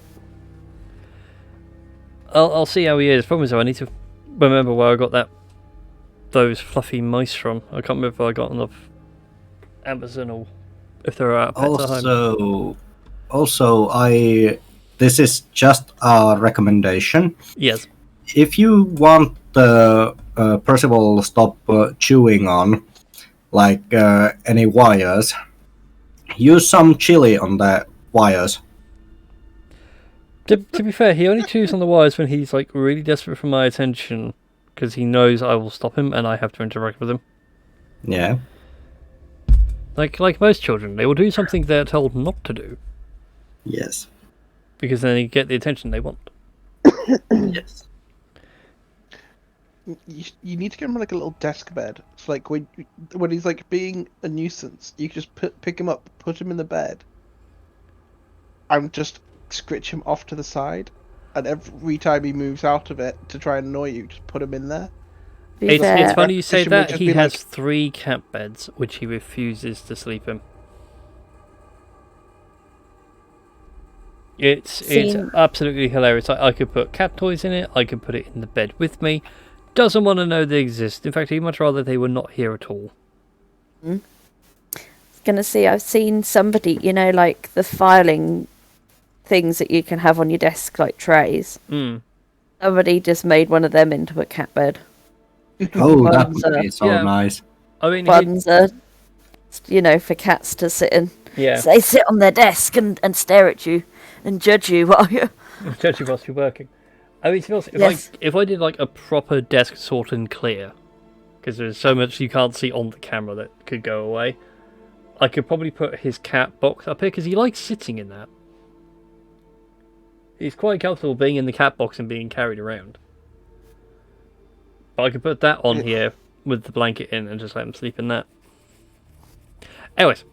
I'll see how he is. Problem is, though, I need to remember where I got those fluffy mice from. I can't remember if I got them off Amazon or if they're out of Pets at Home. Also, this is just a recommendation. Yes. If you want Percival stop chewing on any wires, use some chili on the wires. To be fair, he only chews on the wires when he's like really desperate for my attention, because he knows I will stop him and I have to interact with him. Yeah. Like most children, they will do something they're told not to do. Yes. Because then they get the attention they want. Yes. You need to get him like a little desk bed. It's like when he's like being a nuisance, you can just pick him up, put him in the bed, and just scritch him off to the side. And every time he moves out of it to try and annoy you, just put him in there. It's funny you say that. He has like 3 camp beds, which he refuses to sleep in. It's absolutely hilarious. I could put cat toys in it. I could put it in the bed with me. Doesn't want to know they exist. In fact, he'd much rather they were not here at all. I was gonna say, I've seen somebody, like the filing things that you can have on your desk, like trays. Mm. Somebody just made one of them into a cat bed. Oh, that Buns would are- be so Yeah. nice. I mean, Buns are, for cats to sit in. yeah, So they sit on their desk and stare at you and judge you while you're... judge you whilst you're working. I mean, to be honest, Yes. if I did like a proper desk sort and clear, because there's so much you can't see on the camera that could go away, I could probably put his cat box up here because he likes sitting in that. He's quite comfortable being in the cat box and being carried around. But I could put that on here with the blanket in and just let him sleep in that. Anyways,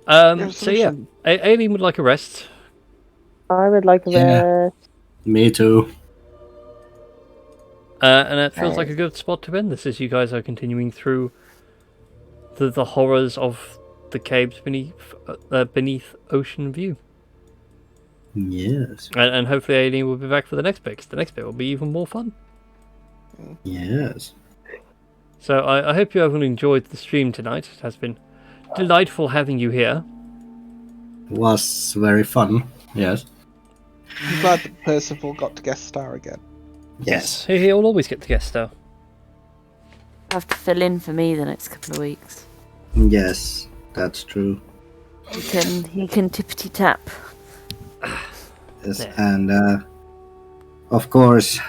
so yeah, Aileen would like a rest. I would like a Yeah. rest. Me too. And it feels like a good spot to end this as you guys are continuing through the horrors of the caves beneath Ocean View. Yes. And hopefully Aileen will be back for the next bit, 'cause the next bit will be even more fun. Yes. So I hope you everyone enjoyed the stream tonight. It has been delightful having you here. Was very fun. Yes. I'm glad that Percival got to guest star again. Yes. He'll always get the guest star. have to fill in for me the next couple of weeks. Yes, that's true. He can tippity tap. Yes, Yeah. and of course,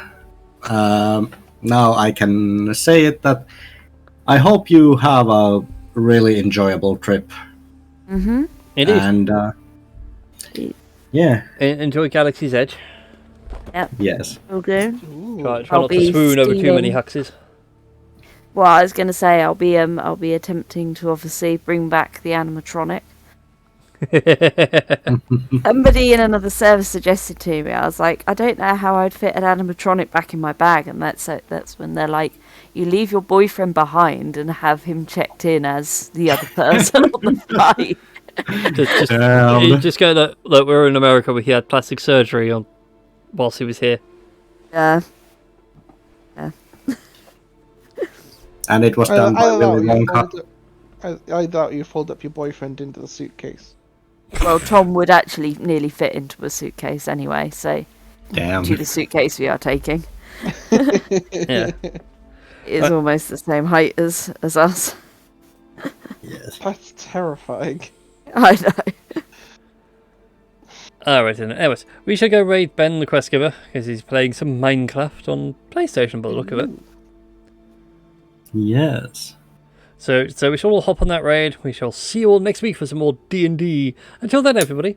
now I can say it that I hope you have a really enjoyable trip. Mm-hmm. It is. And yeah, Enjoy Galaxy's Edge. yes. Will do. Try I'll not to be swoon over too many stealing- huxes. Well, I was going to say I'll be attempting to obviously bring back the animatronic. Somebody in another service suggested to me. I was like, I don't know how I'd fit an animatronic back in my bag, and that's when they're like, you leave your boyfriend behind and have him checked in as the other person on the flight. Just go that we're in America where he had plastic surgery on whilst he was here. And it was done by Willy Wonka. I thought you fold up your boyfriend into the suitcase. Well, Tom would actually nearly fit into a suitcase anyway, so Damn. to the suitcase we are taking. Yeah. It's almost the same height as us. Yes. That's terrifying. I know. Alright then. Anyways, we shall go raid Ben the quest giver because he's playing some Minecraft on PlayStation by the look of it. Yes. So we shall all hop on that raid. We shall see you all next week for some more D&D. Until then, everybody.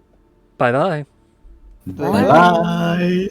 Bye bye. Bye bye.